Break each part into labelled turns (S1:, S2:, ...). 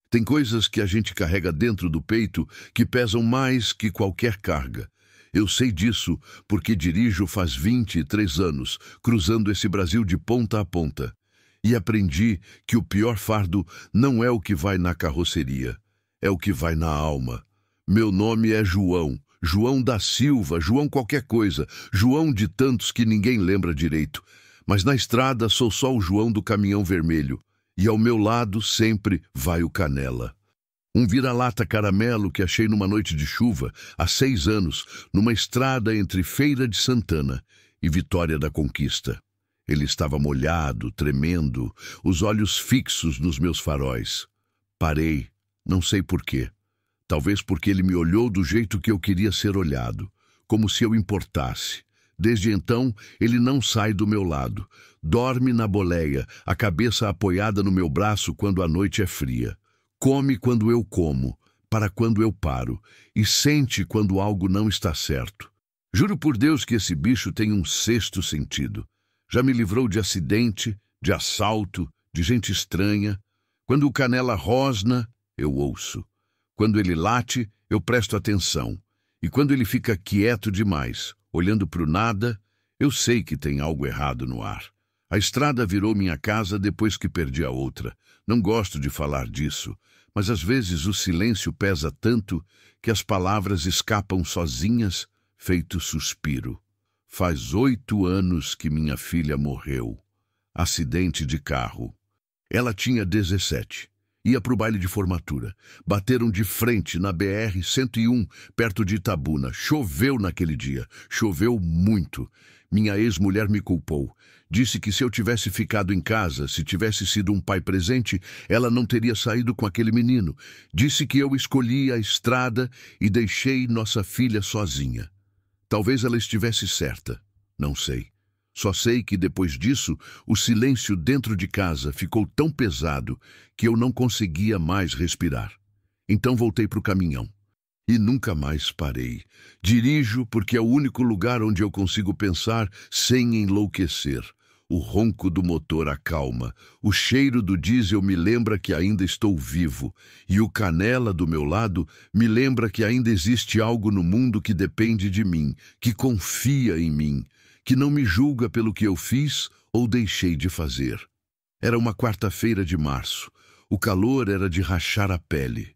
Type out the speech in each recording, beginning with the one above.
S1: Tem coisas que a gente carrega dentro do peito que pesam mais que qualquer carga. Eu sei disso porque dirijo faz 23 anos, cruzando esse Brasil de ponta a ponta. E aprendi que o pior fardo não é o que vai na carroceria, é o que vai na alma. Meu nome é João, João da Silva, João qualquer coisa, João de tantos que ninguém lembra direito. Mas na estrada sou só o João do caminhão vermelho, e ao meu lado sempre vai o Canela. Um vira-lata caramelo que achei numa noite de chuva, há 6 anos, numa estrada entre Feira de Santana e Vitória da Conquista. Ele estava molhado, tremendo, os olhos fixos nos meus faróis. Parei, não sei por quê. Talvez porque ele me olhou do jeito que eu queria ser olhado, como se eu importasse. Desde então, ele não sai do meu lado. Dorme na boleia, a cabeça apoiada no meu braço quando a noite é fria. Come quando eu como, para quando eu paro, e sente quando algo não está certo. Juro por Deus que esse bicho tem um sexto sentido. Já me livrou de acidente, de assalto, de gente estranha. Quando o Canela rosna, eu ouço. Quando ele late, eu presto atenção. E quando ele fica quieto demais, olhando para o nada, eu sei que tem algo errado no ar. A estrada virou minha casa depois que perdi a outra. Não gosto de falar disso, mas às vezes o silêncio pesa tanto que as palavras escapam sozinhas, feito suspiro. Faz 8 anos que minha filha morreu. Acidente de carro. Ela tinha 17. Ia para o baile de formatura. Bateram de frente na BR-101, perto de Itabuna. Choveu naquele dia. Choveu muito. Minha ex-mulher me culpou. Disse que se eu tivesse ficado em casa, se tivesse sido um pai presente, ela não teria saído com aquele menino. Disse que eu escolhi a estrada e deixei nossa filha sozinha. Talvez ela estivesse certa. Não sei. Só sei que depois disso, o silêncio dentro de casa ficou tão pesado que eu não conseguia mais respirar. Então voltei para o caminhão. E nunca mais parei. Dirijo porque é o único lugar onde eu consigo pensar sem enlouquecer. O ronco do motor acalma. O cheiro do diesel me lembra que ainda estou vivo. E o Canela do meu lado me lembra que ainda existe algo no mundo que depende de mim, que confia em mim, que não me julga pelo que eu fiz ou deixei de fazer. Era uma quarta-feira de março. O calor era de rachar a pele.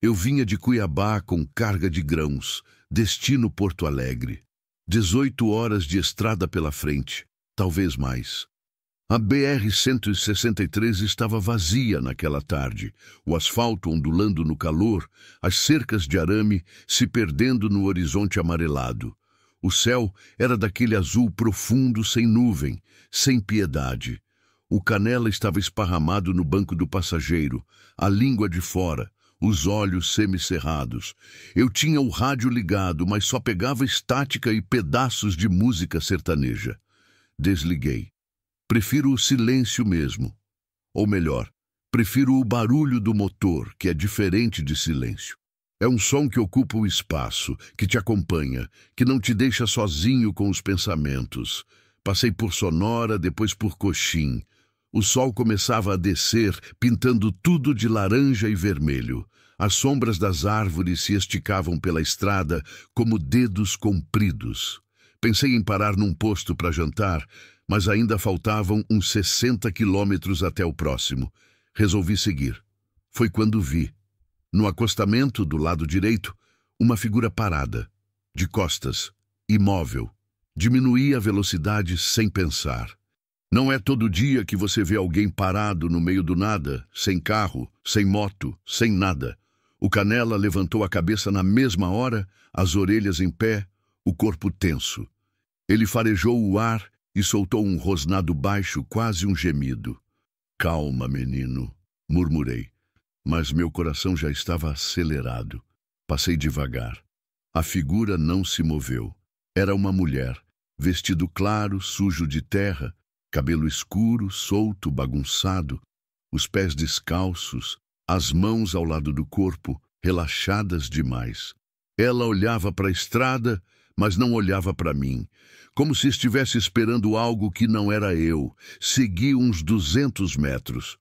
S1: Eu vinha de Cuiabá com carga de grãos, destino Porto Alegre. 18 horas de estrada pela frente, talvez mais. A BR-163 estava vazia naquela tarde, o asfalto ondulando no calor, as cercas de arame se perdendo no horizonte amarelado. O céu era daquele azul profundo sem nuvem, sem piedade. O Canela estava esparramado no banco do passageiro, a língua de fora, os olhos semicerrados. Eu tinha o rádio ligado, mas só pegava estática e pedaços de música sertaneja. Desliguei. Prefiro o silêncio mesmo. Ou melhor, prefiro o barulho do motor, que é diferente de silêncio. É um som que ocupa o espaço, que te acompanha, que não te deixa sozinho com os pensamentos. Passei por Sonora, depois por Coxim. O sol começava a descer, pintando tudo de laranja e vermelho. As sombras das árvores se esticavam pela estrada como dedos compridos. Pensei em parar num posto para jantar, mas ainda faltavam uns 60 quilômetros até o próximo. Resolvi seguir. Foi quando vi, no acostamento do lado direito, uma figura parada, de costas, imóvel. Diminuí a velocidade sem pensar. Não é todo dia que você vê alguém parado no meio do nada, sem carro, sem moto, sem nada. O Canela levantou a cabeça na mesma hora, as orelhas em pé, o corpo tenso. Ele farejou o ar e soltou um rosnado baixo, quase um gemido. Calma, menino, murmurei. Mas meu coração já estava acelerado. Passei devagar. A figura não se moveu. Era uma mulher, vestido claro, sujo de terra, cabelo escuro, solto, bagunçado, os pés descalços, as mãos ao lado do corpo, relaxadas demais. Ela olhava para a estrada, mas não olhava para mim, como se estivesse esperando algo que não era eu. Segui uns 200 metros.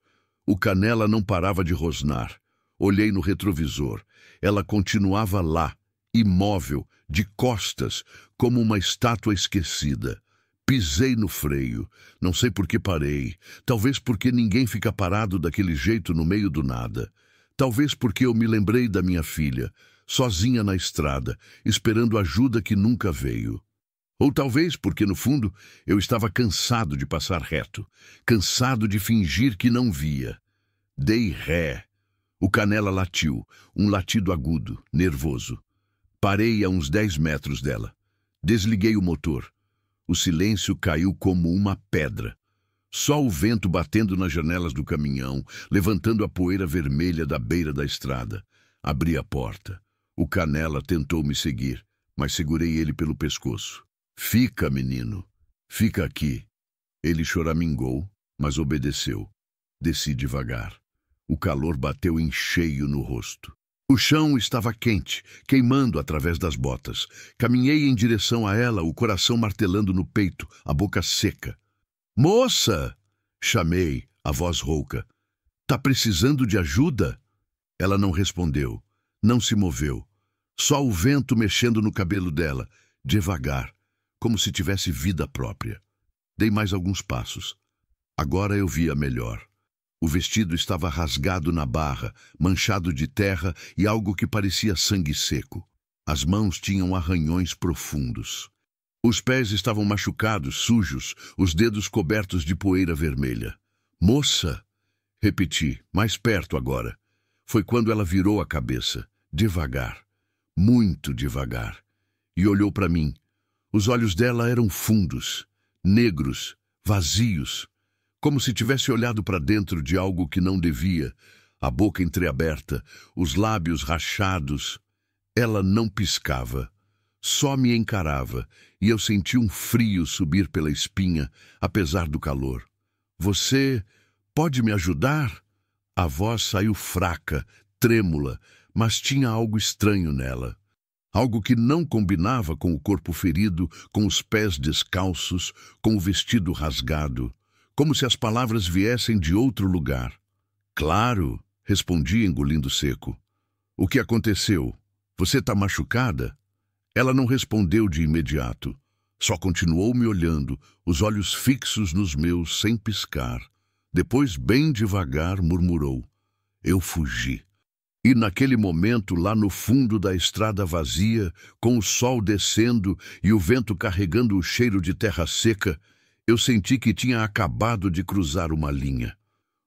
S1: O Canela não parava de rosnar. Olhei no retrovisor. Ela continuava lá, imóvel, de costas, como uma estátua esquecida. Pisei no freio. Não sei por que parei. Talvez porque ninguém fica parado daquele jeito no meio do nada. Talvez porque eu me lembrei da minha filha, sozinha na estrada, esperando ajuda que nunca veio. Ou talvez porque, no fundo, eu estava cansado de passar reto, cansado de fingir que não via. Dei ré. O Canela latiu, um latido agudo, nervoso. Parei a uns 10 metros dela. Desliguei o motor. O silêncio caiu como uma pedra. Só o vento batendo nas janelas do caminhão, levantando a poeira vermelha da beira da estrada. Abri a porta. O Canela tentou me seguir, mas segurei ele pelo pescoço. Fica, menino. Fica aqui. Ele choramingou, mas obedeceu. Desci devagar. O calor bateu em cheio no rosto. O chão estava quente, queimando através das botas. Caminhei em direção a ela, o coração martelando no peito, a boca seca. Moça! Chamei, a voz rouca. Tá precisando de ajuda? Ela não respondeu, não se moveu. Só o vento mexendo no cabelo dela, devagar, como se tivesse vida própria. Dei mais alguns passos. Agora eu via melhor. O vestido estava rasgado na barra, manchado de terra e algo que parecia sangue seco. As mãos tinham arranhões profundos. Os pés estavam machucados, sujos, os dedos cobertos de poeira vermelha. Moça! Repeti, mais perto agora. Foi quando ela virou a cabeça, devagar, muito devagar, e olhou para mim. Os olhos dela eram fundos, negros, vazios, como se tivesse olhado para dentro de algo que não devia, a boca entreaberta, os lábios rachados. Ela não piscava, só me encarava, e eu senti um frio subir pela espinha, apesar do calor. Você pode me ajudar? A voz saiu fraca, trêmula, mas tinha algo estranho nela. Algo que não combinava com o corpo ferido, com os pés descalços, com o vestido rasgado. Como se as palavras viessem de outro lugar. Claro, respondi engolindo seco. O que aconteceu? Você está machucada? Ela não respondeu de imediato. Só continuou me olhando, os olhos fixos nos meus, sem piscar. Depois, bem devagar, murmurou. Eu fugi. E naquele momento, lá no fundo da estrada vazia, com o sol descendo e o vento carregando o cheiro de terra seca, eu senti que tinha acabado de cruzar uma linha.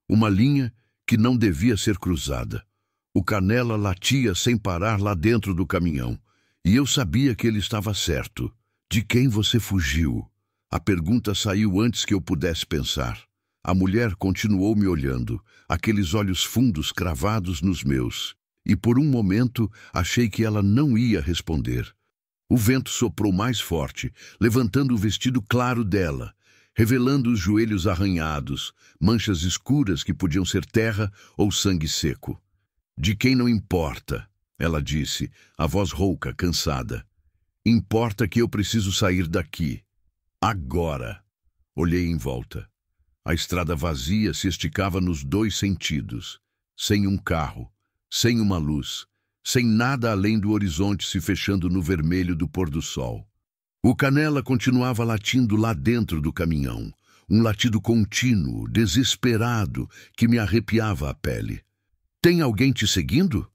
S1: Uma linha que não devia ser cruzada. O Canela latia sem parar lá dentro do caminhão. E eu sabia que ele estava certo. De quem você fugiu? A pergunta saiu antes que eu pudesse pensar. A mulher continuou me olhando, aqueles olhos fundos cravados nos meus. E por um momento achei que ela não ia responder. O vento soprou mais forte, levantando o vestido claro dela, revelando os joelhos arranhados, manchas escuras que podiam ser terra ou sangue seco. De quem não importa, ela disse, a voz rouca, cansada. Importa que eu preciso sair daqui. Agora. Olhei em volta. A estrada vazia se esticava nos 2 sentidos. Sem um carro, sem uma luz, sem nada além do horizonte se fechando no vermelho do pôr do sol. O Canela continuava latindo lá dentro do caminhão, um latido contínuo, desesperado, que me arrepiava a pele. Tem alguém te seguindo?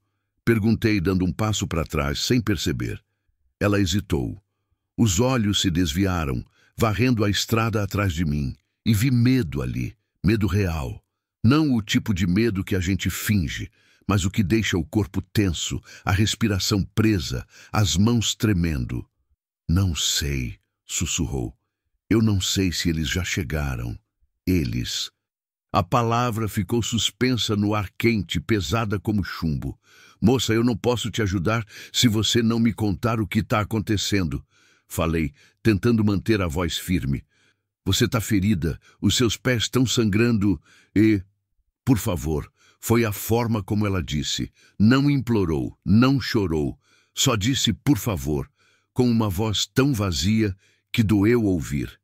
S1: Perguntei, dando um passo para trás, sem perceber. Ela hesitou. Os olhos se desviaram, varrendo a estrada atrás de mim, e vi medo ali, medo real. Não o tipo de medo que a gente finge, mas o que deixa o corpo tenso, a respiração presa, as mãos tremendo. Não sei, sussurrou. Eu não sei se eles já chegaram. Eles. A palavra ficou suspensa no ar quente, pesada como chumbo. Moça, eu não posso te ajudar se você não me contar o que está acontecendo. Falei, tentando manter a voz firme. Você está ferida, os seus pés estão sangrando e... Por favor, foi a forma como ela disse. Não implorou, não chorou. Só disse por favor, com uma voz tão vazia que doeu ouvir,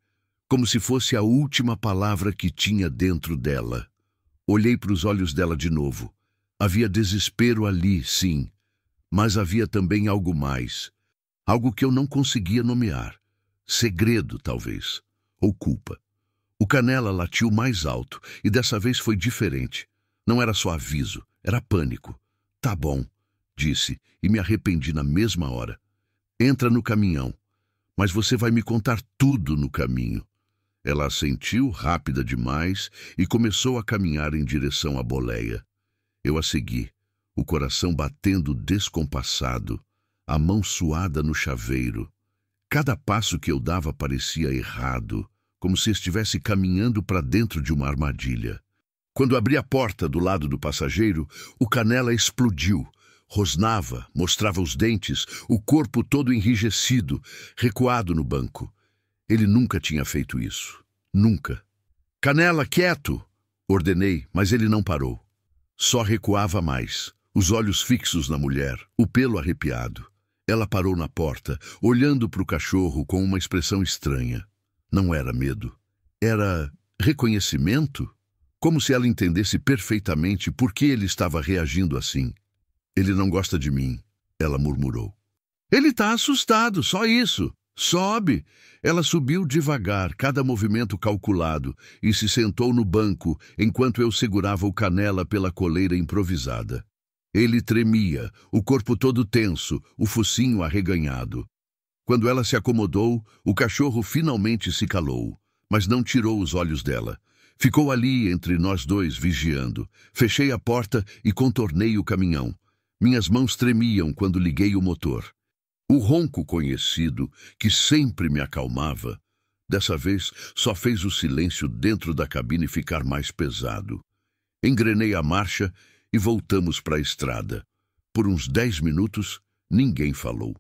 S1: como se fosse a última palavra que tinha dentro dela. Olhei para os olhos dela de novo. Havia desespero ali, sim, mas havia também algo mais. Algo que eu não conseguia nomear. Segredo, talvez. Ou culpa. O Canela latiu mais alto, e dessa vez foi diferente. Não era só aviso, era pânico. Tá bom, disse, e me arrependi na mesma hora. Entra no caminhão, mas você vai me contar tudo no caminho. Ela assentiu, rápida demais, e começou a caminhar em direção à boleia. Eu a segui, o coração batendo descompassado, a mão suada no chaveiro. Cada passo que eu dava parecia errado, como se estivesse caminhando para dentro de uma armadilha. Quando abri a porta do lado do passageiro, o Canela explodiu. Rosnava, mostrava os dentes, o corpo todo enrijecido, recuado no banco. Ele nunca tinha feito isso. Nunca. Canela, quieto! Ordenei, mas ele não parou. Só recuava mais, os olhos fixos na mulher, o pelo arrepiado. Ela parou na porta, olhando para o cachorro com uma expressão estranha. Não era medo. Era reconhecimento? Como se ela entendesse perfeitamente por que ele estava reagindo assim. Ele não gosta de mim, ela murmurou. Ele está assustado, só isso. Sobe. Ela subiu devagar, cada movimento calculado, e se sentou no banco enquanto eu segurava o Canela pela coleira improvisada. Ele tremia, o corpo todo tenso, o focinho arreganhado. Quando ela se acomodou, o cachorro finalmente se calou, mas não tirou os olhos dela. Ficou ali entre nós dois, vigiando. Fechei a porta e contornei o caminhão. Minhas mãos tremiam quando liguei o motor. O ronco conhecido, que sempre me acalmava, dessa vez só fez o silêncio dentro da cabine ficar mais pesado. Engrenei a marcha e voltamos para a estrada. Por uns 10 minutos, ninguém falou.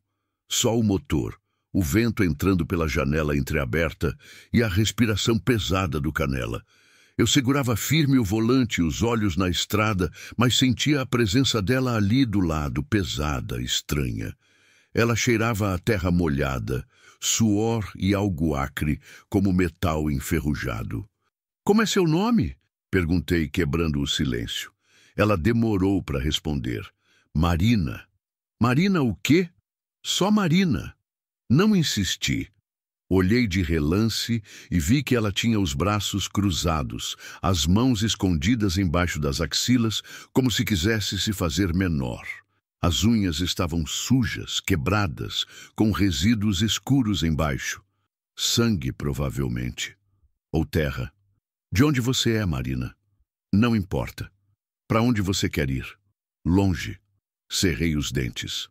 S1: Só o motor, o vento entrando pela janela entreaberta e a respiração pesada do Canela. Eu segurava firme o volante, os olhos na estrada, mas sentia a presença dela ali do lado, pesada, estranha. Ela cheirava a terra molhada, suor e algo acre, como metal enferrujado. Como é seu nome? Perguntei, quebrando o silêncio. Ela demorou para responder. Marina. Marina o quê? Só Marina. Não insisti. Olhei de relance e vi que ela tinha os braços cruzados, as mãos escondidas embaixo das axilas, como se quisesse se fazer menor. As unhas estavam sujas, quebradas, com resíduos escuros embaixo. Sangue, provavelmente. Ou terra. De onde você é, Marina? Não importa. Para onde você quer ir? Longe. Cerrei os dentes.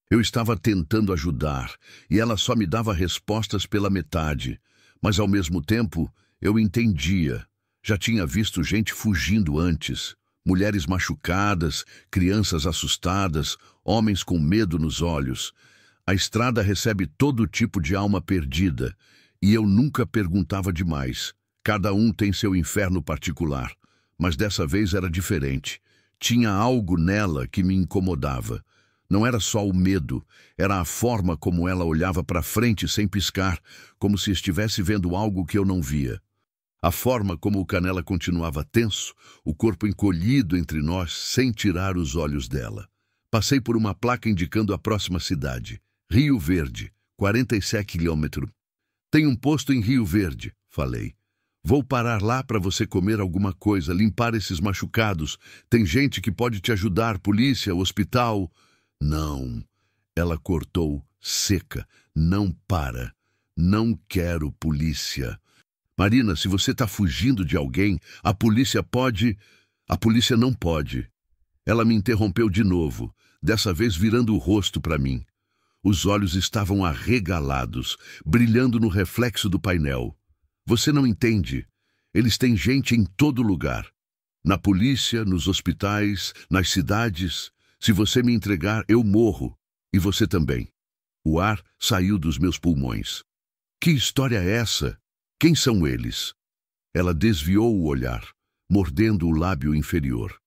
S1: Eu estava tentando ajudar, e ela só me dava respostas pela metade. Mas, ao mesmo tempo, eu entendia. Já tinha visto gente fugindo antes. Mulheres machucadas, crianças assustadas, homens com medo nos olhos. A estrada recebe todo tipo de alma perdida, e eu nunca perguntava demais. Cada um tem seu inferno particular, mas dessa vez era diferente. Tinha algo nela que me incomodava. Não era só o medo, era a forma como ela olhava para frente sem piscar, como se estivesse vendo algo que eu não via. A forma como o Canela continuava tenso, o corpo encolhido entre nós, sem tirar os olhos dela. Passei por uma placa indicando a próxima cidade. Rio Verde, 47 quilômetros. Tem um posto em Rio Verde, falei. Vou parar lá para você comer alguma coisa, limpar esses machucados. Tem gente que pode te ajudar, polícia, hospital. Não. Ela cortou, seca. Não para. Não quero polícia. Marina, se você está fugindo de alguém, a polícia pode... A polícia não pode. Ela me interrompeu de novo, dessa vez virando o rosto para mim. Os olhos estavam arregalados, brilhando no reflexo do painel. Você não entende. Eles têm gente em todo lugar. Na polícia, nos hospitais, nas cidades. Se você me entregar, eu morro. E você também. O ar saiu dos meus pulmões. Que história é essa? Quem são eles? Ela desviou o olhar, mordendo o lábio inferior.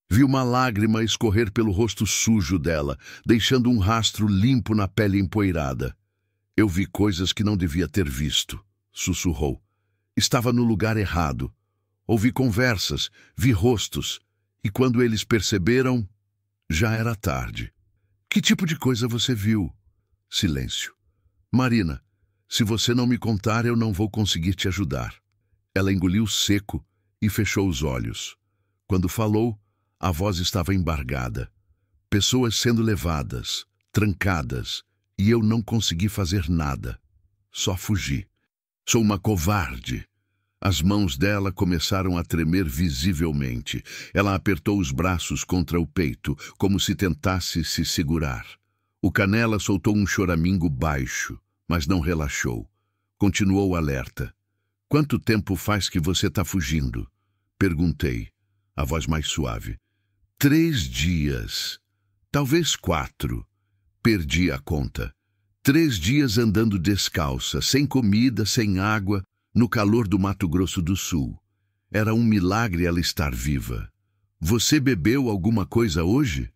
S1: Vi uma lágrima escorrer pelo rosto sujo dela, deixando um rastro limpo na pele empoeirada. Eu vi coisas que não devia ter visto, sussurrou. Estava no lugar errado. Ouvi conversas, vi rostos, E quando eles perceberam, já era tarde. Que tipo de coisa você viu? Silêncio. Marina, se você não me contar, eu não vou conseguir te ajudar. Ela engoliu seco e fechou os olhos. Quando falou, a voz estava embargada. Pessoas sendo levadas, trancadas, e eu não consegui fazer nada. Só fugi. Sou uma covarde. As mãos dela começaram a tremer visivelmente. Ela apertou os braços contra o peito, como se tentasse se segurar. O Canela soltou um choramingo baixo, mas não relaxou. Continuou alerta. Quanto tempo faz que você está fugindo? Perguntei, a voz mais suave. 3 dias. Talvez 4. Perdi a conta. 3 dias andando descalça, sem comida, sem água, no calor do Mato Grosso do Sul. Era um milagre ela estar viva. Você bebeu alguma coisa hoje?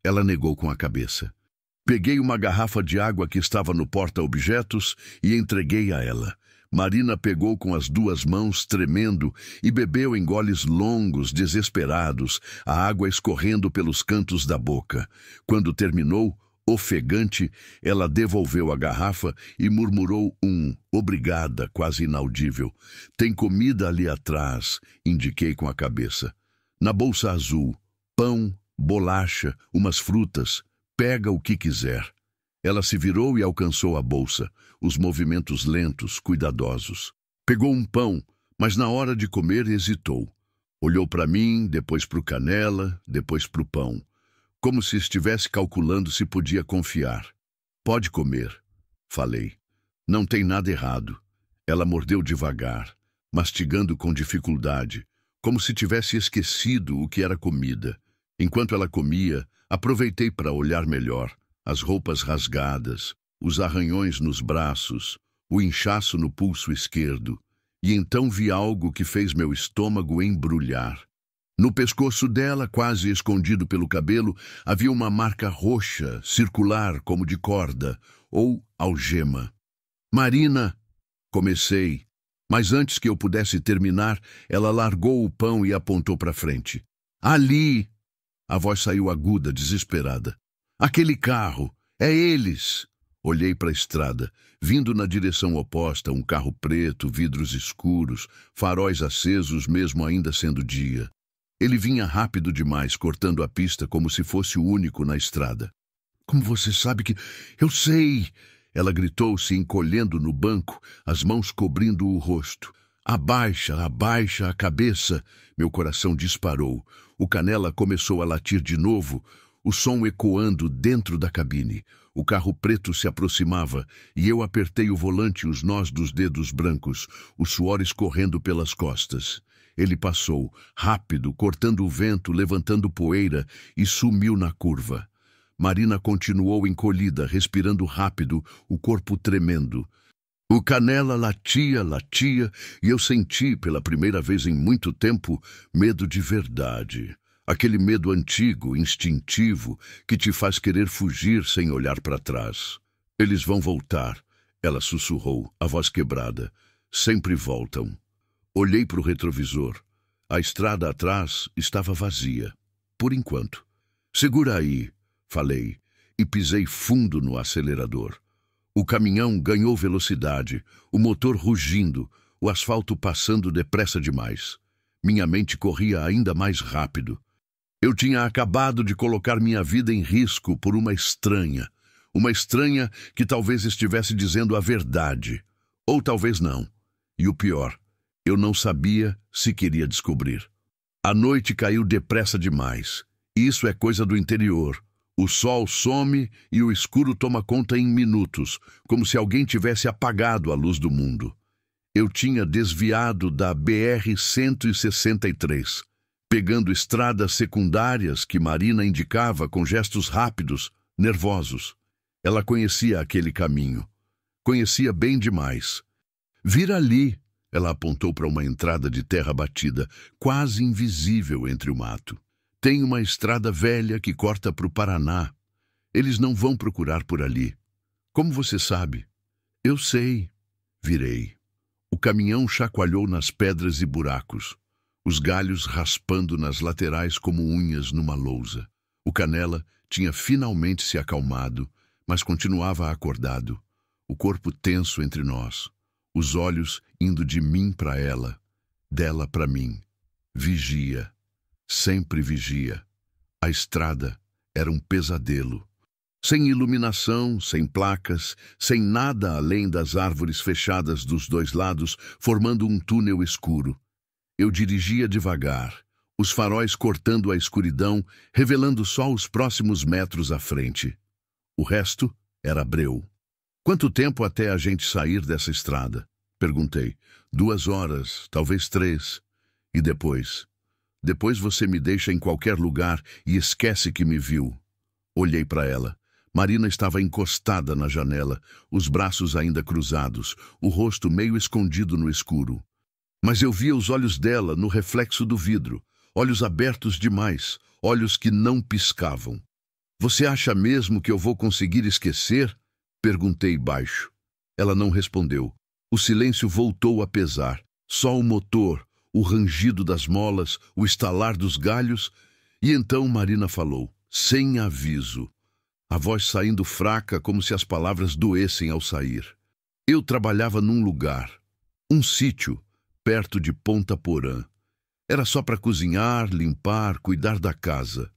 S1: Ela negou com a cabeça. Peguei uma garrafa de água que estava no porta-objetos e entreguei a ela. Marina pegou com as 2 mãos, tremendo, e bebeu em goles longos, desesperados, a água escorrendo pelos cantos da boca. Quando terminou, ofegante, ela devolveu a garrafa e murmurou um obrigada quase inaudível. Tem comida ali atrás, indiquei com a cabeça. Na bolsa azul, pão, bolacha, umas frutas. Pega o que quiser. Ela se virou e alcançou a bolsa, os movimentos lentos, cuidadosos. Pegou um pão, mas na hora de comer hesitou. Olhou para mim, depois para o Canela, depois para o pão. Como se estivesse calculando se podia confiar. Pode comer, falei. Não tem nada errado. Ela mordeu devagar, mastigando com dificuldade, como se tivesse esquecido o que era comida. Enquanto ela comia, aproveitei para olhar melhor. As roupas rasgadas, os arranhões nos braços, o inchaço no pulso esquerdo. E então vi algo que fez meu estômago embrulhar. No pescoço dela, quase escondido pelo cabelo, havia uma marca roxa, circular como de corda, ou algema. Marina, comecei, mas antes que eu pudesse terminar, ela largou o pão e apontou para frente. Ali! A voz saiu aguda, desesperada. Aquele carro! É eles! Olhei para a estrada. Vindo na direção oposta, um carro preto, vidros escuros, faróis acesos mesmo ainda sendo dia. Ele vinha rápido demais, cortando a pista como se fosse o único na estrada. Como você sabe que... Eu sei! Ela gritou, se encolhendo no banco, as mãos cobrindo o rosto. Abaixa, abaixa a cabeça! Meu coração disparou. O Canela começou a latir de novo, o som ecoando dentro da cabine. O carro preto se aproximava e eu apertei o volante e os nós dos dedos brancos, o suor escorrendo pelas costas. Ele passou, rápido, cortando o vento, levantando poeira, e sumiu na curva. Marina continuou encolhida, respirando rápido, o corpo tremendo. O Canela latia, latia, e eu senti, pela primeira vez em muito tempo, medo de verdade. Aquele medo antigo, instintivo, que te faz querer fugir sem olhar para trás. Eles vão voltar, ela sussurrou, a voz quebrada. Sempre voltam. Olhei para o retrovisor. A estrada atrás estava vazia. Por enquanto. Segura aí, falei, e pisei fundo no acelerador. O caminhão ganhou velocidade, o motor rugindo, o asfalto passando depressa demais. Minha mente corria ainda mais rápido. Eu tinha acabado de colocar minha vida em risco por uma estranha que talvez estivesse dizendo a verdade, ou talvez não. E o pior, eu não sabia se queria descobrir. A noite caiu depressa demais. Isso é coisa do interior. O sol some e o escuro toma conta em minutos, como se alguém tivesse apagado a luz do mundo. Eu tinha desviado da BR-163, pegando estradas secundárias que Marina indicava com gestos rápidos, nervosos. Ela conhecia aquele caminho. Conhecia bem demais. Vira ali, ela apontou para uma entrada de terra batida, quase invisível entre o mato. Tem uma estrada velha que corta para o Paraná. Eles não vão procurar por ali. Como você sabe? Eu sei. Virei. O caminhão chacoalhou nas pedras e buracos. os galhos raspando nas laterais como unhas numa lousa. O Canela tinha finalmente se acalmado, mas continuava acordado, o corpo tenso entre nós, os olhos indo de mim para ela, dela para mim. Vigia, sempre vigia. A estrada era um pesadelo. Sem iluminação, sem placas, sem nada além das árvores fechadas dos dois lados, formando um túnel escuro. Eu dirigia devagar, os faróis cortando a escuridão, revelando só os próximos metros à frente. O resto era breu. Quanto tempo até a gente sair dessa estrada? Perguntei. 2 horas, talvez 3. E depois? Depois você me deixa em qualquer lugar e esquece que me viu. Olhei para ela. Marina estava encostada na janela, os braços ainda cruzados, o rosto meio escondido no escuro. Mas eu via os olhos dela no reflexo do vidro, olhos abertos demais, olhos que não piscavam. Você acha mesmo que eu vou conseguir esquecer? Perguntei baixo. Ela não respondeu. O silêncio voltou a pesar. Só o motor, o rangido das molas, o estalar dos galhos. E então Marina falou, sem aviso. A voz saindo fraca, como se as palavras doessem ao sair. Eu trabalhava num lugar, um sítio, perto de Ponta Porã. Era só para cozinhar, limpar, cuidar da casa.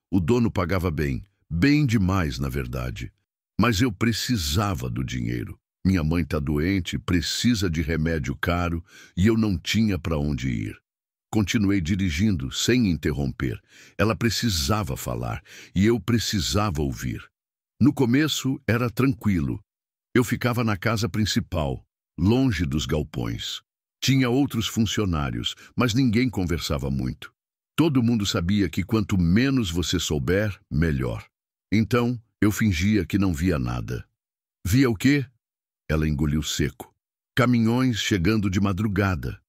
S1: O dono pagava bem, bem demais, na verdade. Mas eu precisava do dinheiro. Minha mãe está doente, precisa de remédio caro e eu não tinha para onde ir. Continuei dirigindo, sem interromper. Ela precisava falar e eu precisava ouvir. No começo era tranquilo. Eu ficava na casa principal, longe dos galpões. Tinha outros funcionários, mas ninguém conversava muito. Todo mundo sabia que quanto menos você souber, melhor. Então, eu fingia que não via nada. Via o quê? Ela engoliu seco. Caminhões chegando de madrugada.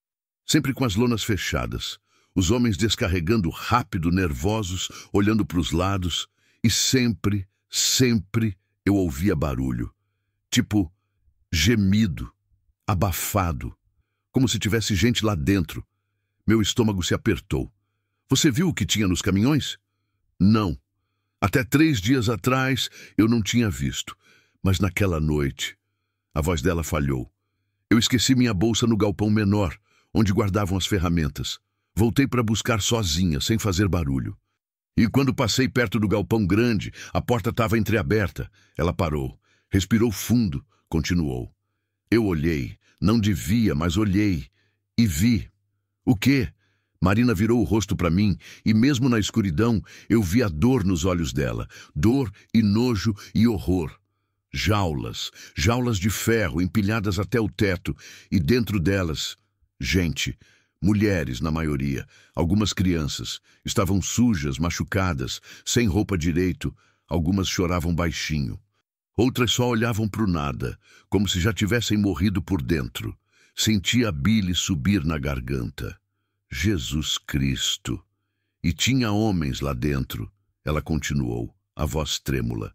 S1: Sempre com as lonas fechadas, os homens descarregando rápido, nervosos, olhando para os lados, e sempre eu ouvia barulho, tipo gemido, abafado, como se tivesse gente lá dentro. Meu estômago se apertou. Você viu o que tinha nos caminhões? Não. Até 3 dias atrás eu não tinha visto, mas naquela noite, a voz dela falhou. Eu esqueci minha bolsa no galpão menor, onde guardavam as ferramentas. Voltei para buscar sozinha, sem fazer barulho. E quando passei perto do galpão grande, a porta estava entreaberta. Ela parou, respirou fundo, continuou. Eu olhei, não devia, mas olhei, e vi. O quê? Marina virou o rosto para mim, e mesmo na escuridão, eu vi a dor nos olhos dela. Dor e nojo e horror. Jaulas de ferro empilhadas até o teto, e dentro delas... gente, mulheres na maioria, algumas crianças, estavam sujas, machucadas, sem roupa direito, algumas choravam baixinho. Outras só olhavam para o nada, como se já tivessem morrido por dentro. Sentia a bile subir na garganta. Jesus Cristo! E tinha homens lá dentro, ela continuou, a voz trêmula,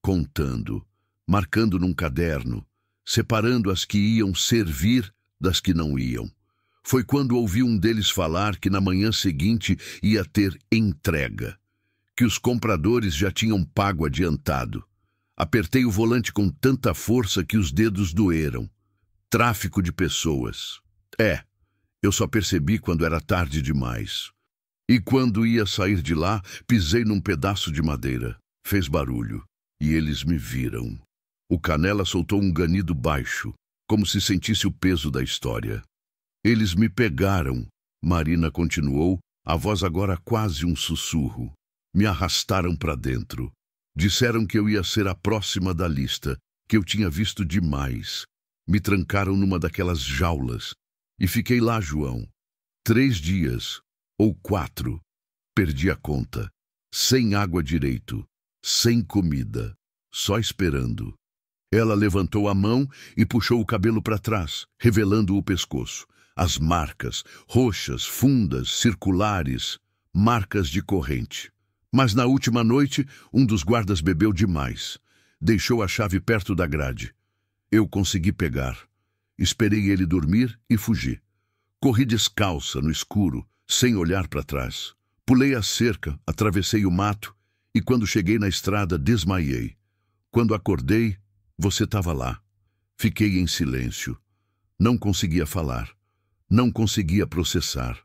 S1: contando, marcando num caderno, separando as que iam servir das que não iam. Foi quando ouvi um deles falar que na manhã seguinte ia ter entrega, que os compradores já tinham pago adiantado. Apertei o volante com tanta força que os dedos doeram. Tráfico de pessoas. Eu só percebi quando era tarde demais. E quando ia sair de lá, pisei num pedaço de madeira. Fez barulho, e eles me viram. O Canela soltou um ganido baixo, como se sentisse o peso da história. Eles me pegaram, Marina continuou, a voz agora quase um sussurro. Me arrastaram para dentro. Disseram que eu ia ser a próxima da lista, que eu tinha visto demais. Me trancaram numa daquelas jaulas. E fiquei lá, João. 3 dias, ou 4. Perdi a conta. Sem água direito, sem comida, só esperando. Ela levantou a mão e puxou o cabelo para trás, revelando o pescoço. As marcas, roxas, fundas, circulares, marcas de corrente. Mas na última noite, um dos guardas bebeu demais. Deixou a chave perto da grade. Eu consegui pegar. Esperei ele dormir e fugi. Corri descalça no escuro, sem olhar para trás. Pulei a cerca, atravessei o mato e quando cheguei na estrada desmaiei. Quando acordei, você estava lá. Fiquei em silêncio. Não conseguia falar. Não conseguia processar.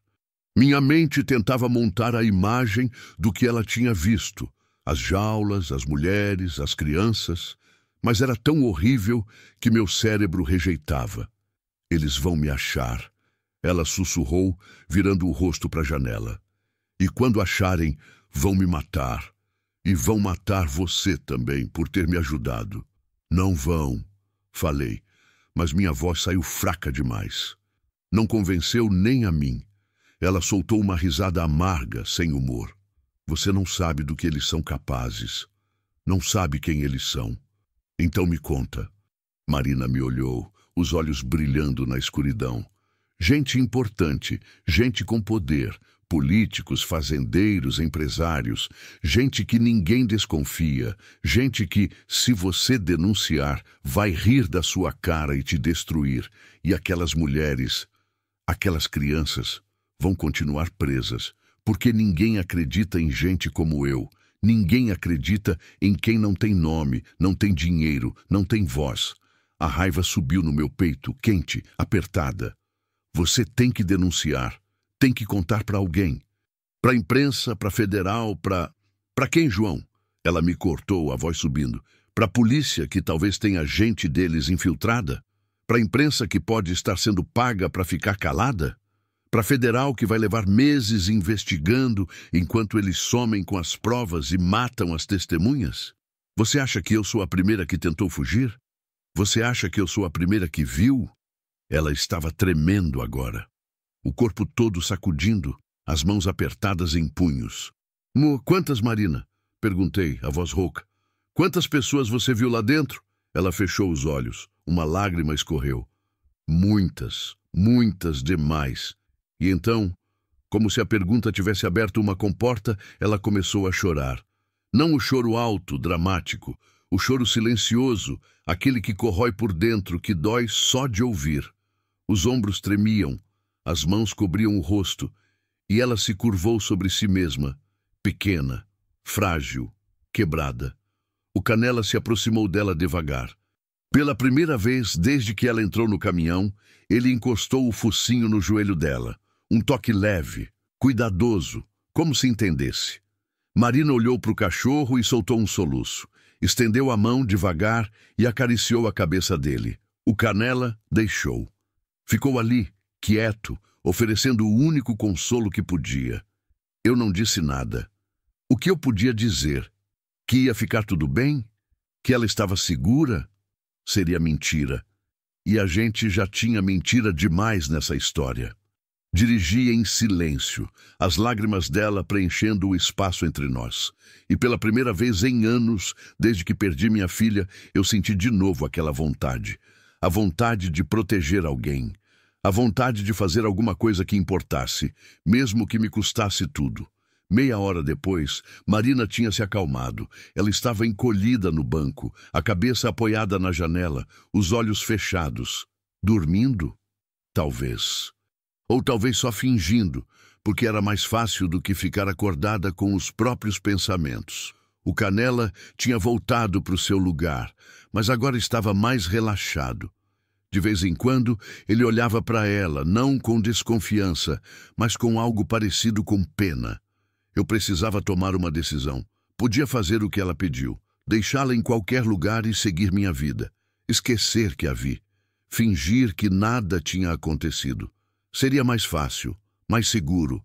S1: Minha mente tentava montar a imagem do que ela tinha visto. As jaulas, as mulheres, as crianças. Mas era tão horrível que meu cérebro rejeitava. Eles vão me achar. Ela sussurrou, virando o rosto para a janela. E quando acharem, vão me matar. E vão matar você também por ter me ajudado. Não vão, falei, mas minha voz saiu fraca demais. Não convenceu nem a mim. Ela soltou uma risada amarga, sem humor. Você não sabe do que eles são capazes. Não sabe quem eles são. Então me conta. Marina me olhou, os olhos brilhando na escuridão. Gente importante, gente com poder, políticos, fazendeiros, empresários, gente que ninguém desconfia, gente que, se você denunciar, vai rir da sua cara e te destruir. E aquelas mulheres, aquelas crianças, vão continuar presas, porque ninguém acredita em gente como eu. Ninguém acredita em quem não tem nome, não tem dinheiro, não tem voz. A raiva subiu no meu peito, quente, apertada. Você tem que denunciar, tem que contar para alguém. Para a imprensa, para a federal, para quem, João? Ela me cortou, a voz subindo. Para a polícia, que talvez tenha gente deles infiltrada? Para a imprensa que pode estar sendo paga para ficar calada? Para a federal que vai levar meses investigando enquanto eles somem com as provas e matam as testemunhas? Você acha que eu sou a primeira que tentou fugir? Você acha que eu sou a primeira que viu? Ela estava tremendo agora, o corpo todo sacudindo, as mãos apertadas em punhos. Quantas, Marina? Perguntei, a voz rouca. Quantas pessoas você viu lá dentro? Ela fechou os olhos, uma lágrima escorreu. Muitas, muitas demais. E então, como se a pergunta tivesse aberto uma comporta, ela começou a chorar. Não o choro alto, dramático, o choro silencioso, aquele que corrói por dentro, que dói só de ouvir. Os ombros tremiam, as mãos cobriam o rosto, e ela se curvou sobre si mesma, pequena, frágil, quebrada. O Canela se aproximou dela devagar. Pela primeira vez desde que ela entrou no caminhão, ele encostou o focinho no joelho dela. Um toque leve, cuidadoso, como se entendesse. Marina olhou para o cachorro e soltou um soluço. Estendeu a mão devagar e acariciou a cabeça dele. O Canela deixou. Ficou ali, quieto, oferecendo o único consolo que podia. Eu não disse nada. O que eu podia dizer? Que ia ficar tudo bem? Que ela estava segura? Seria mentira. E a gente já tinha mentira demais nessa história. Dirigia em silêncio, as lágrimas dela preenchendo o espaço entre nós. E pela primeira vez em anos, desde que perdi minha filha, eu senti de novo aquela vontade. A vontade de proteger alguém. A vontade de fazer alguma coisa que importasse, mesmo que me custasse tudo. Meia hora depois, Marina tinha se acalmado. Ela estava encolhida no banco, a cabeça apoiada na janela, os olhos fechados. Dormindo? Talvez. Ou talvez só fingindo, porque era mais fácil do que ficar acordada com os próprios pensamentos. O Canela tinha voltado para o seu lugar, mas agora estava mais relaxado. De vez em quando, ele olhava para ela, não com desconfiança, mas com algo parecido com pena. Eu precisava tomar uma decisão. Podia fazer o que ela pediu, deixá-la em qualquer lugar e seguir minha vida. Esquecer que a vi. Fingir que nada tinha acontecido. Seria mais fácil, mais seguro.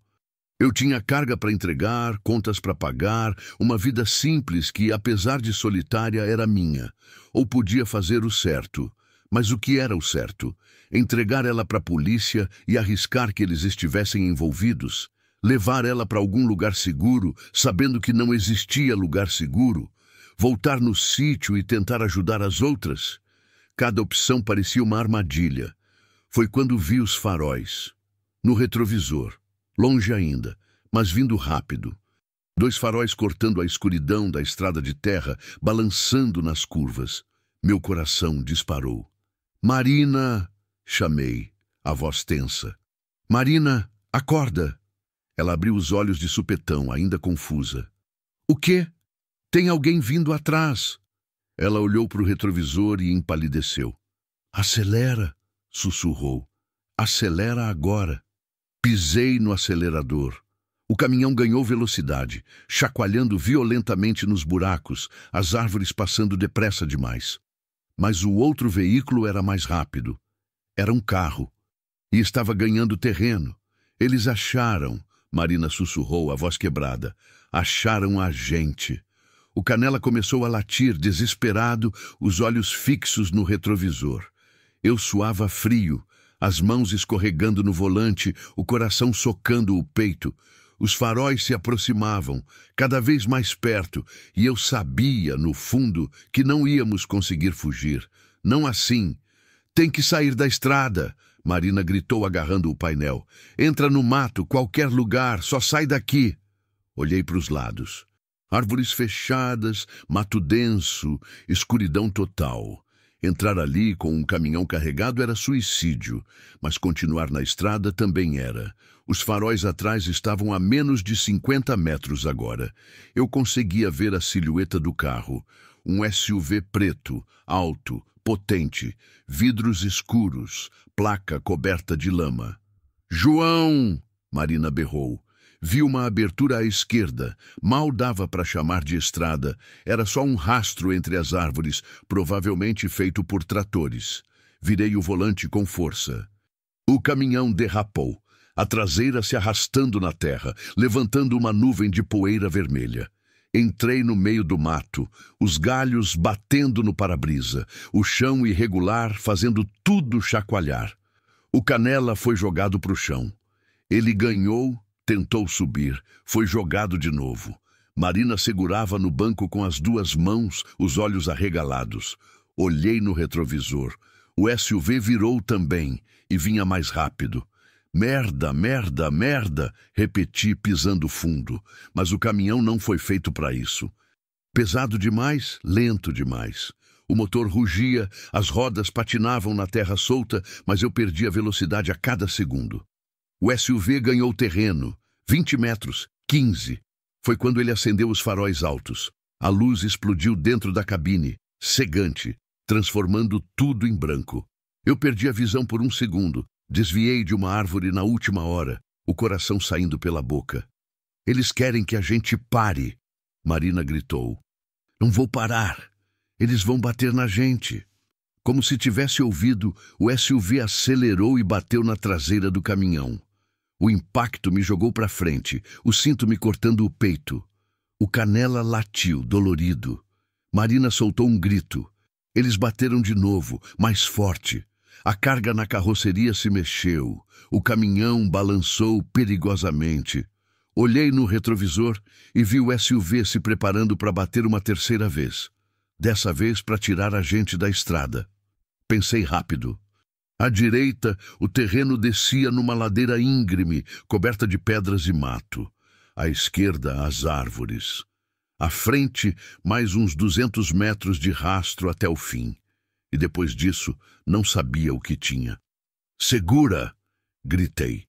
S1: Eu tinha carga para entregar, contas para pagar, uma vida simples que, apesar de solitária, era minha. Ou podia fazer o certo. Mas o que era o certo? Entregar ela para a polícia e arriscar que eles estivessem envolvidos? Levar ela para algum lugar seguro, sabendo que não existia lugar seguro? Voltar no sítio e tentar ajudar as outras? Cada opção parecia uma armadilha. Foi quando vi os faróis. No retrovisor. Longe ainda, mas vindo rápido. 2 faróis cortando a escuridão da estrada de terra, balançando nas curvas. Meu coração disparou. Marina! Chamei, a voz tensa. Marina, acorda! Ela abriu os olhos de supetão, ainda confusa. O quê? Tem alguém vindo atrás. Ela olhou para o retrovisor e empalideceu. Acelera, sussurrou. Acelera agora. Pisei no acelerador. O caminhão ganhou velocidade, chacoalhando violentamente nos buracos, as árvores passando depressa demais. Mas o outro veículo era mais rápido. Era um carro. E estava ganhando terreno. Eles acharam, Marina sussurrou, a voz quebrada. Acharam a gente. O Canela começou a latir, desesperado, os olhos fixos no retrovisor. Eu suava frio, as mãos escorregando no volante, o coração socando o peito. Os faróis se aproximavam, cada vez mais perto, e eu sabia, no fundo, que não íamos conseguir fugir. Não assim. Tem que sair da estrada, Marina gritou agarrando o painel. Entra no mato, qualquer lugar, só sai daqui. Olhei para os lados. Árvores fechadas, mato denso, escuridão total. Entrar ali com um caminhão carregado era suicídio, mas continuar na estrada também era. Os faróis atrás estavam a menos de 50 metros agora. Eu conseguia ver a silhueta do carro. Um SUV preto, alto, potente, vidros escuros, placa coberta de lama. João! Marina berrou. Vi uma abertura à esquerda. Mal dava para chamar de estrada. Era só um rastro entre as árvores, provavelmente feito por tratores. Virei o volante com força. O caminhão derrapou, a traseira se arrastando na terra, levantando uma nuvem de poeira vermelha. Entrei no meio do mato, os galhos batendo no para-brisa, o chão irregular fazendo tudo chacoalhar. O Canela foi jogado para o chão. Ele ganhou. Tentou subir, foi jogado de novo. Marina segurava no banco com as duas mãos, os olhos arregalados. Olhei no retrovisor. O SUV virou também e vinha mais rápido. Merda, merda, merda, repeti pisando fundo. Mas o caminhão não foi feito para isso. Pesado demais, lento demais. O motor rugia, as rodas patinavam na terra solta, mas eu perdia velocidade a cada segundo. O SUV ganhou terreno. 20 metros, 15. Foi quando ele acendeu os faróis altos. A luz explodiu dentro da cabine, cegante, transformando tudo em branco. Eu perdi a visão por um segundo. Desviei de uma árvore na última hora, o coração saindo pela boca. Eles querem que a gente pare, Marina gritou. Não vou parar. Eles vão bater na gente. Como se tivesse ouvido, o SUV acelerou e bateu na traseira do caminhão. O impacto me jogou para frente, o cinto me cortando o peito. O Canela latiu, dolorido. Marina soltou um grito. Eles bateram de novo, mais forte. A carga na carroceria se mexeu. O caminhão balançou perigosamente. Olhei no retrovisor e vi o SUV se preparando para bater uma terceira vez. Dessa vez para tirar a gente da estrada. Pensei rápido. À direita, o terreno descia numa ladeira íngreme, coberta de pedras e mato. À esquerda, as árvores. À frente, mais uns 200 metros de rastro até o fim. E depois disso, não sabia o que tinha. Segura! Gritei.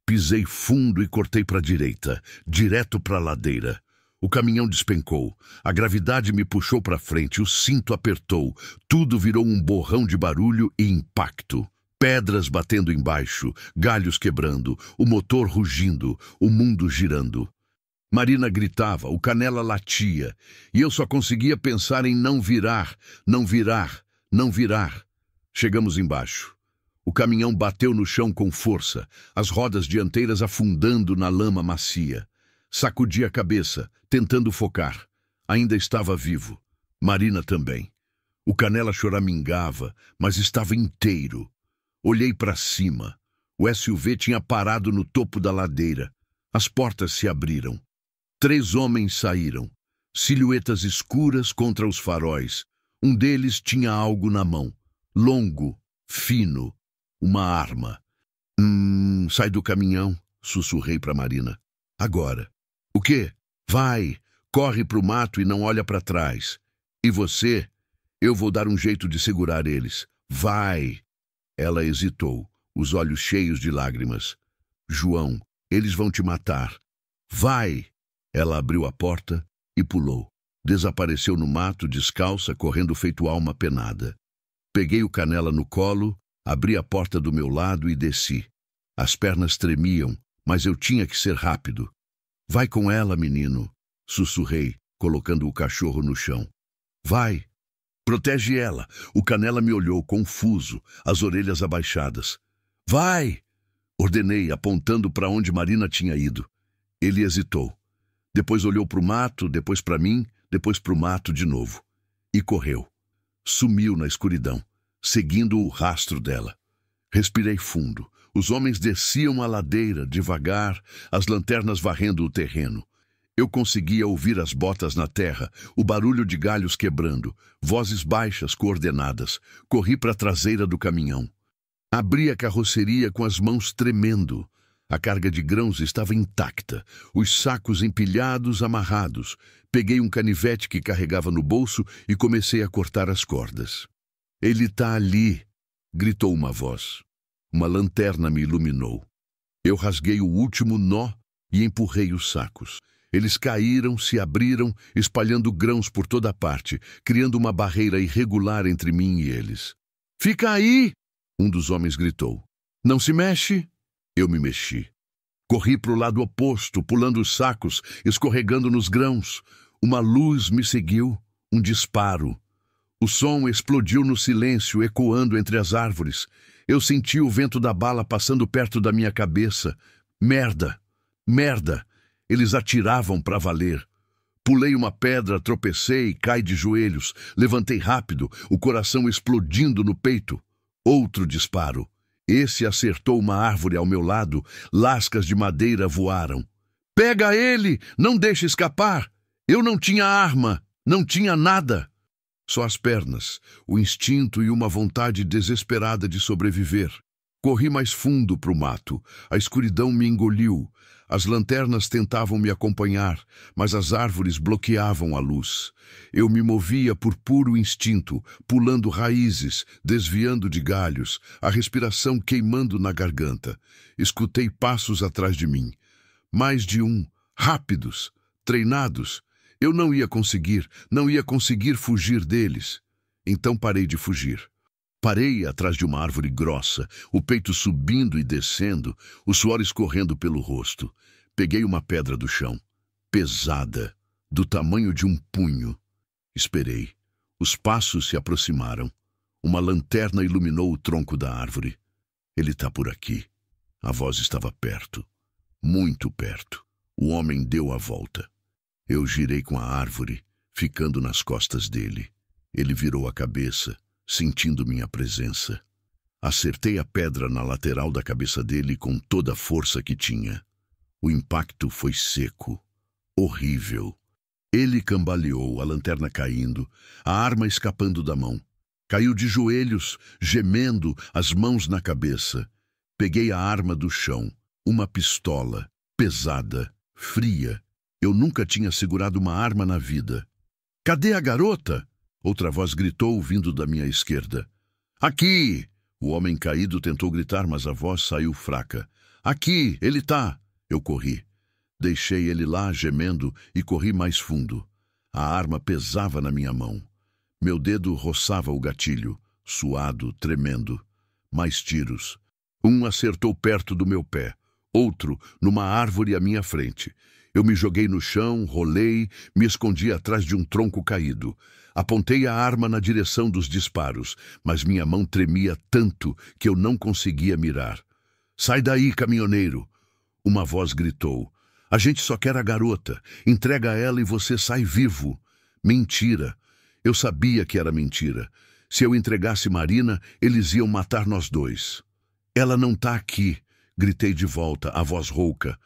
S1: Pisei fundo e cortei para a direita, direto para a ladeira. O caminhão despencou. A gravidade me puxou para frente, o cinto apertou. Tudo virou um borrão de barulho e impacto. Pedras batendo embaixo, galhos quebrando, o motor rugindo, o mundo girando. Marina gritava, o Canela latia, e eu só conseguia pensar em não virar, não virar, não virar. Chegamos embaixo. O caminhão bateu no chão com força, as rodas dianteiras afundando na lama macia. Sacudi a cabeça, tentando focar. Ainda estava vivo. Marina também. O Canela choramingava, mas estava inteiro. Olhei para cima. O SUV tinha parado no topo da ladeira. As portas se abriram. 3 homens saíram. Silhuetas escuras contra os faróis. Um deles tinha algo na mão. Longo, fino. Uma arma. Sai do caminhão, sussurrei para Marina. Agora. O quê? Vai. Corre para o mato e não olha para trás. E você? Eu vou dar um jeito de segurar eles. Vai. Ela hesitou, os olhos cheios de lágrimas. João, Eles vão te matar. Vai! Ela abriu a porta e pulou. Desapareceu no mato, descalça, correndo feito alma penada. Peguei o Canela no colo, abri a porta do meu lado e desci. As pernas tremiam, mas eu tinha que ser rápido. Vai com ela, menino, sussurrei, colocando o cachorro no chão. Vai! Protege ela. O Canela me olhou, confuso, as orelhas abaixadas. Vai! Ordenei, apontando para onde Marina tinha ido. Ele hesitou. Depois olhou para o mato, depois para mim, depois para o mato de novo. E correu. Sumiu na escuridão, seguindo o rastro dela. Respirei fundo. Os homens desciam a ladeira, devagar, as lanternas varrendo o terreno. Eu conseguia ouvir as botas na terra, o barulho de galhos quebrando, vozes baixas, coordenadas. Corri para a traseira do caminhão. Abri a carroceria com as mãos tremendo. A carga de grãos estava intacta, os sacos empilhados, amarrados. Peguei um canivete que carregava no bolso e comecei a cortar as cordas. Ele está ali, gritou uma voz. Uma lanterna me iluminou. Eu rasguei o último nó e empurrei os sacos. Eles caíram, se abriram, espalhando grãos por toda parte, criando uma barreira irregular entre mim e eles. Fica aí! Um dos homens gritou. Não se mexe? Eu me mexi. Corri para o lado oposto, pulando os sacos, escorregando nos grãos. Uma luz me seguiu, um disparo. O som explodiu no silêncio, ecoando entre as árvores. Eu senti o vento da bala passando perto da minha cabeça. Merda! Merda! Eles atiravam para valer. Pulei uma pedra, tropecei, caí de joelhos. Levantei rápido, o coração explodindo no peito. Outro disparo. Esse acertou uma árvore ao meu lado. Lascas de madeira voaram. Pega ele! Não deixe escapar! Eu não tinha arma, não tinha nada. Só as pernas, o instinto e uma vontade desesperada de sobreviver. Corri mais fundo para o mato. A escuridão me engoliu. As lanternas tentavam me acompanhar, mas as árvores bloqueavam a luz. Eu me movia por puro instinto, pulando raízes, desviando de galhos, a respiração queimando na garganta. Escutei passos atrás de mim. Mais de um, rápidos, treinados. Eu não ia conseguir fugir deles. Então parei de fugir. Parei atrás de uma árvore grossa, o peito subindo e descendo, o suor escorrendo pelo rosto. Peguei uma pedra do chão, pesada, do tamanho de um punho. Esperei. Os passos se aproximaram. Uma lanterna iluminou o tronco da árvore. Ele está por aqui. A voz estava perto, muito perto. O homem deu a volta. Eu girei com a árvore, ficando nas costas dele. Ele virou a cabeça, sentindo minha presença. Acertei a pedra na lateral da cabeça dele com toda a força que tinha. O impacto foi seco, horrível. Ele cambaleou, a lanterna caindo, a arma escapando da mão. Caiu de joelhos, gemendo, as mãos na cabeça. Peguei a arma do chão, uma pistola, pesada, fria. Eu nunca tinha segurado uma arma na vida. Cadê a garota? Outra voz gritou, vindo da minha esquerda. Aqui! O homem caído tentou gritar, mas a voz saiu fraca. Aqui! Ele tá! Eu corri. Deixei ele lá, gemendo, e corri mais fundo. A arma pesava na minha mão. Meu dedo roçava o gatilho, suado, tremendo. Mais tiros. Um acertou perto do meu pé. Outro, numa árvore à minha frente. Eu me joguei no chão, rolei, me escondi atrás de um tronco caído. Apontei a arma na direção dos disparos, mas minha mão tremia tanto que eu não conseguia mirar. Sai daí, caminhoneiro! Uma voz gritou. A gente só quer a garota. Entrega ela e você sai vivo. Mentira. Eu sabia que era mentira. Se eu entregasse Marina, eles iam matar nós dois. Ela não tá aqui, gritei de volta, a voz rouca.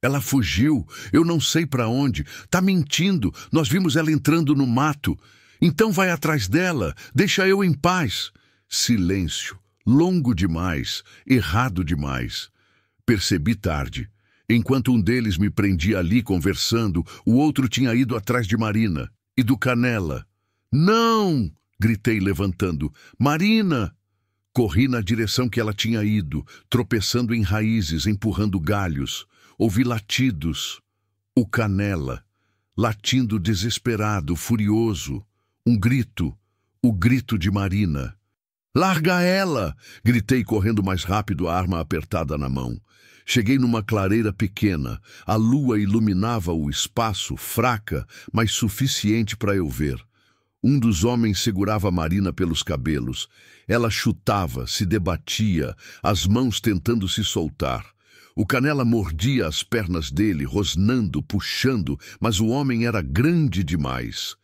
S1: Ela fugiu, eu não sei para onde. Tá mentindo, nós vimos ela entrando no mato. Então vai atrás dela, deixa eu em paz. Silêncio, longo demais, errado demais. Percebi tarde. Enquanto um deles me prendia ali conversando, o outro tinha ido atrás de Marina e do Canela. Não! Gritei levantando. Marina! Corri na direção que ela tinha ido, tropeçando em raízes, empurrando galhos. Ouvi latidos. O Canela, latindo desesperado, furioso. Um grito. O grito de Marina. "Larga ela!" Gritei, correndo mais rápido, a arma apertada na mão. Cheguei numa clareira pequena. A lua iluminava o espaço, fraca, mas suficiente para eu ver. Um dos homens segurava Marina pelos cabelos. Ela chutava, se debatia, as mãos tentando se soltar. O Canela mordia as pernas dele, rosnando, puxando, mas o homem era grande demais.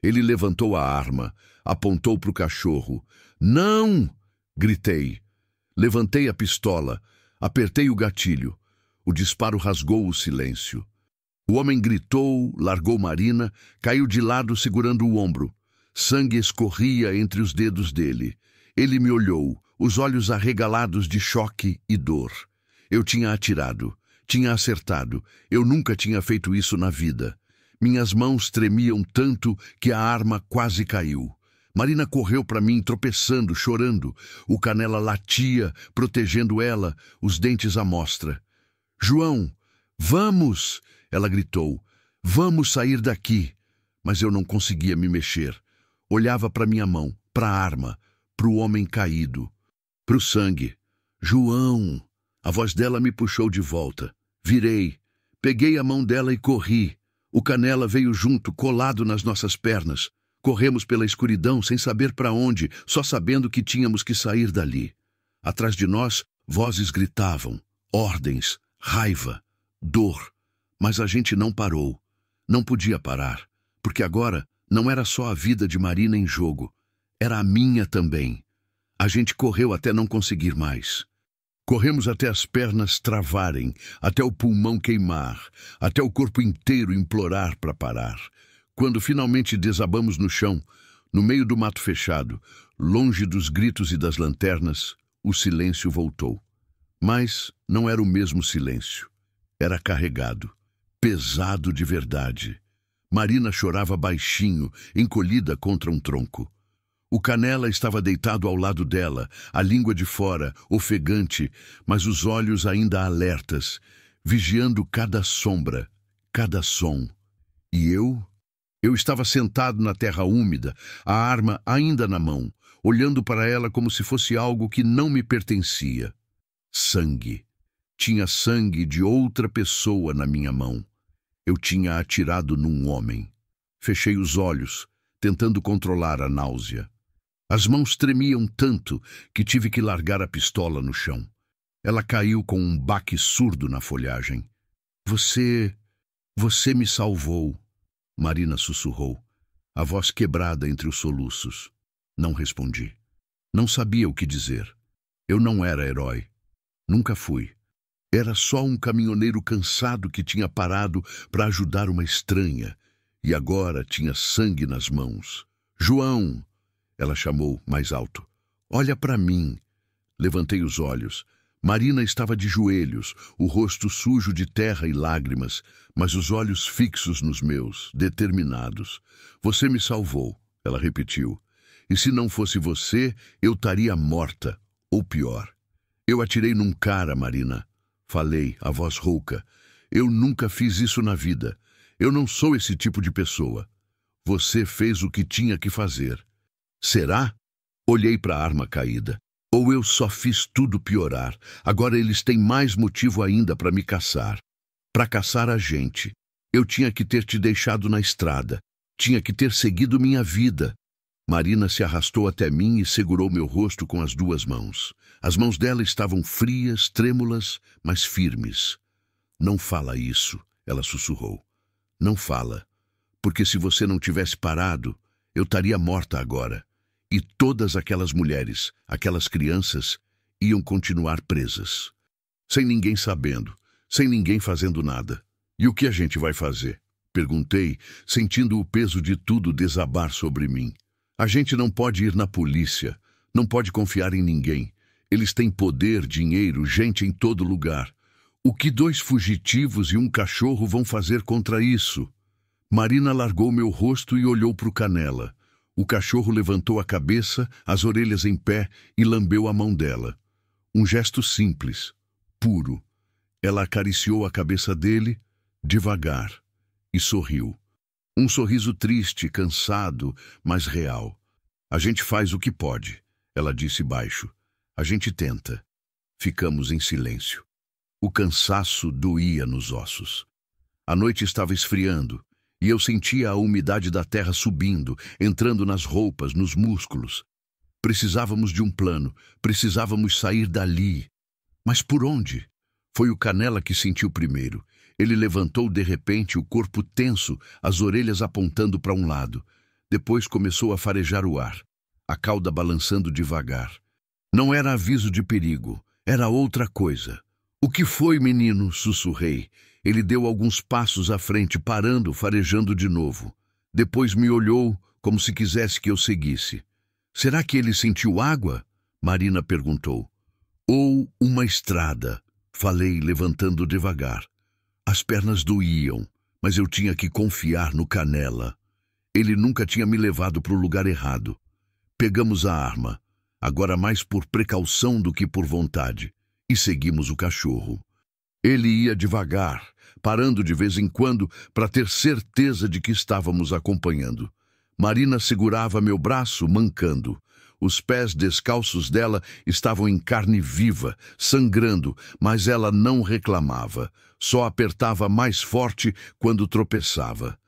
S1: Ele levantou a arma, apontou para o cachorro. "Não!" gritei. Levantei a pistola, apertei o gatilho. O disparo rasgou o silêncio. O homem gritou, largou Marina, caiu de lado segurando o ombro. Sangue escorria entre os dedos dele. Ele me olhou, os olhos arregalados de choque e dor. Eu tinha atirado, tinha acertado. Eu nunca tinha feito isso na vida. Minhas mãos tremiam tanto que a arma quase caiu. Marina correu para mim, tropeçando, chorando. O Canela latia, protegendo ela, os dentes à mostra. "João, vamos!" ela gritou. "Vamos sair daqui!" Mas eu não conseguia me mexer. Olhava para minha mão, para a arma, para o homem caído, para o sangue. "João!" A voz dela me puxou de volta. Virei, peguei a mão dela e corri. O Canela veio junto, colado nas nossas pernas. Corremos pela escuridão sem saber para onde, só sabendo que tínhamos que sair dali. Atrás de nós, vozes gritavam, ordens, raiva, dor. Mas a gente não parou. Não podia parar, porque agora não era só a vida de Marina em jogo, era a minha também. A gente correu até não conseguir mais. Corremos até as pernas travarem, até o pulmão queimar, até o corpo inteiro implorar para parar. Quando finalmente desabamos no chão, no meio do mato fechado, longe dos gritos e das lanternas, o silêncio voltou. Mas não era o mesmo silêncio. Era carregado, pesado de verdade. Marina chorava baixinho, encolhida contra um tronco. O Canela estava deitado ao lado dela, a língua de fora, ofegante, mas os olhos ainda alertas, vigiando cada sombra, cada som. E eu estava sentado na terra úmida, a arma ainda na mão, olhando para ela como se fosse algo que não me pertencia. Sangue. Tinha sangue de outra pessoa na minha mão. Eu tinha atirado num homem. Fechei os olhos, tentando controlar a náusea. As mãos tremiam tanto que tive que largar a pistola no chão. Ela caiu com um baque surdo na folhagem. Você me salvou, Marina sussurrou, a voz quebrada entre os soluços. Não respondi. Não sabia o que dizer. Eu não era herói. Nunca fui. Era só um caminhoneiro cansado que tinha parado para ajudar uma estranha e agora tinha sangue nas mãos. "João!" Ela chamou mais alto. "Olha para mim." Levantei os olhos. Marina estava de joelhos, o rosto sujo de terra e lágrimas, mas os olhos fixos nos meus, determinados. "Você me salvou," ela repetiu. "E se não fosse você, eu estaria morta, ou pior." "Eu atirei num cara, Marina." Falei, a voz rouca. "Eu nunca fiz isso na vida. Eu não sou esse tipo de pessoa." "Você fez o que tinha que fazer." "Será?" Olhei para a arma caída. "Ou eu só fiz tudo piorar. Agora eles têm mais motivo ainda para me caçar. Para caçar a gente. Eu tinha que ter te deixado na estrada. Tinha que ter seguido minha vida." Marina se arrastou até mim e segurou meu rosto com as duas mãos. As mãos dela estavam frias, trêmulas, mas firmes. "Não fala isso," ela sussurrou. "Não fala. Porque se você não tivesse parado, eu estaria morta agora. E todas aquelas mulheres, aquelas crianças, iam continuar presas. Sem ninguém sabendo, sem ninguém fazendo nada. E o que a gente vai fazer?" Perguntei, sentindo o peso de tudo desabar sobre mim. "A gente não pode ir na polícia, não pode confiar em ninguém. Eles têm poder, dinheiro, gente em todo lugar. O que 2 fugitivos e um cachorro vão fazer contra isso?" Marina largou meu rosto e olhou para o Canela. O cachorro levantou a cabeça, as orelhas em pé e lambeu a mão dela. Um gesto simples, puro. Ela acariciou a cabeça dele, devagar, e sorriu. Um sorriso triste, cansado, mas real. A gente faz o que pode, ela disse baixo. A gente tenta. Ficamos em silêncio. O cansaço doía nos ossos. A noite estava esfriando, e eu sentia a umidade da terra subindo, entrando nas roupas, nos músculos. Precisávamos de um plano, precisávamos sair dali. Mas por onde? Foi o Canela que sentiu primeiro. Ele levantou de repente, o corpo tenso, as orelhas apontando para um lado. Depois começou a farejar o ar, a cauda balançando devagar. Não era aviso de perigo, era outra coisa. O que foi, menino? Sussurrei. Ele deu alguns passos à frente, parando, farejando de novo. Depois me olhou, como se quisesse que eu seguisse. Será que ele sentiu água? Marina perguntou. Ou uma estrada, falei, levantando devagar. As pernas doíam, mas eu tinha que confiar no Canela. Ele nunca tinha me levado para o lugar errado. Pegamos a arma, agora mais por precaução do que por vontade, e seguimos o cachorro. Ele ia devagar, parando de vez em quando para ter certeza de que estávamos acompanhando. Marina segurava meu braço, mancando. Os pés descalços dela estavam em carne viva, sangrando, mas ela não reclamava. Só apertava mais forte quando tropeçava.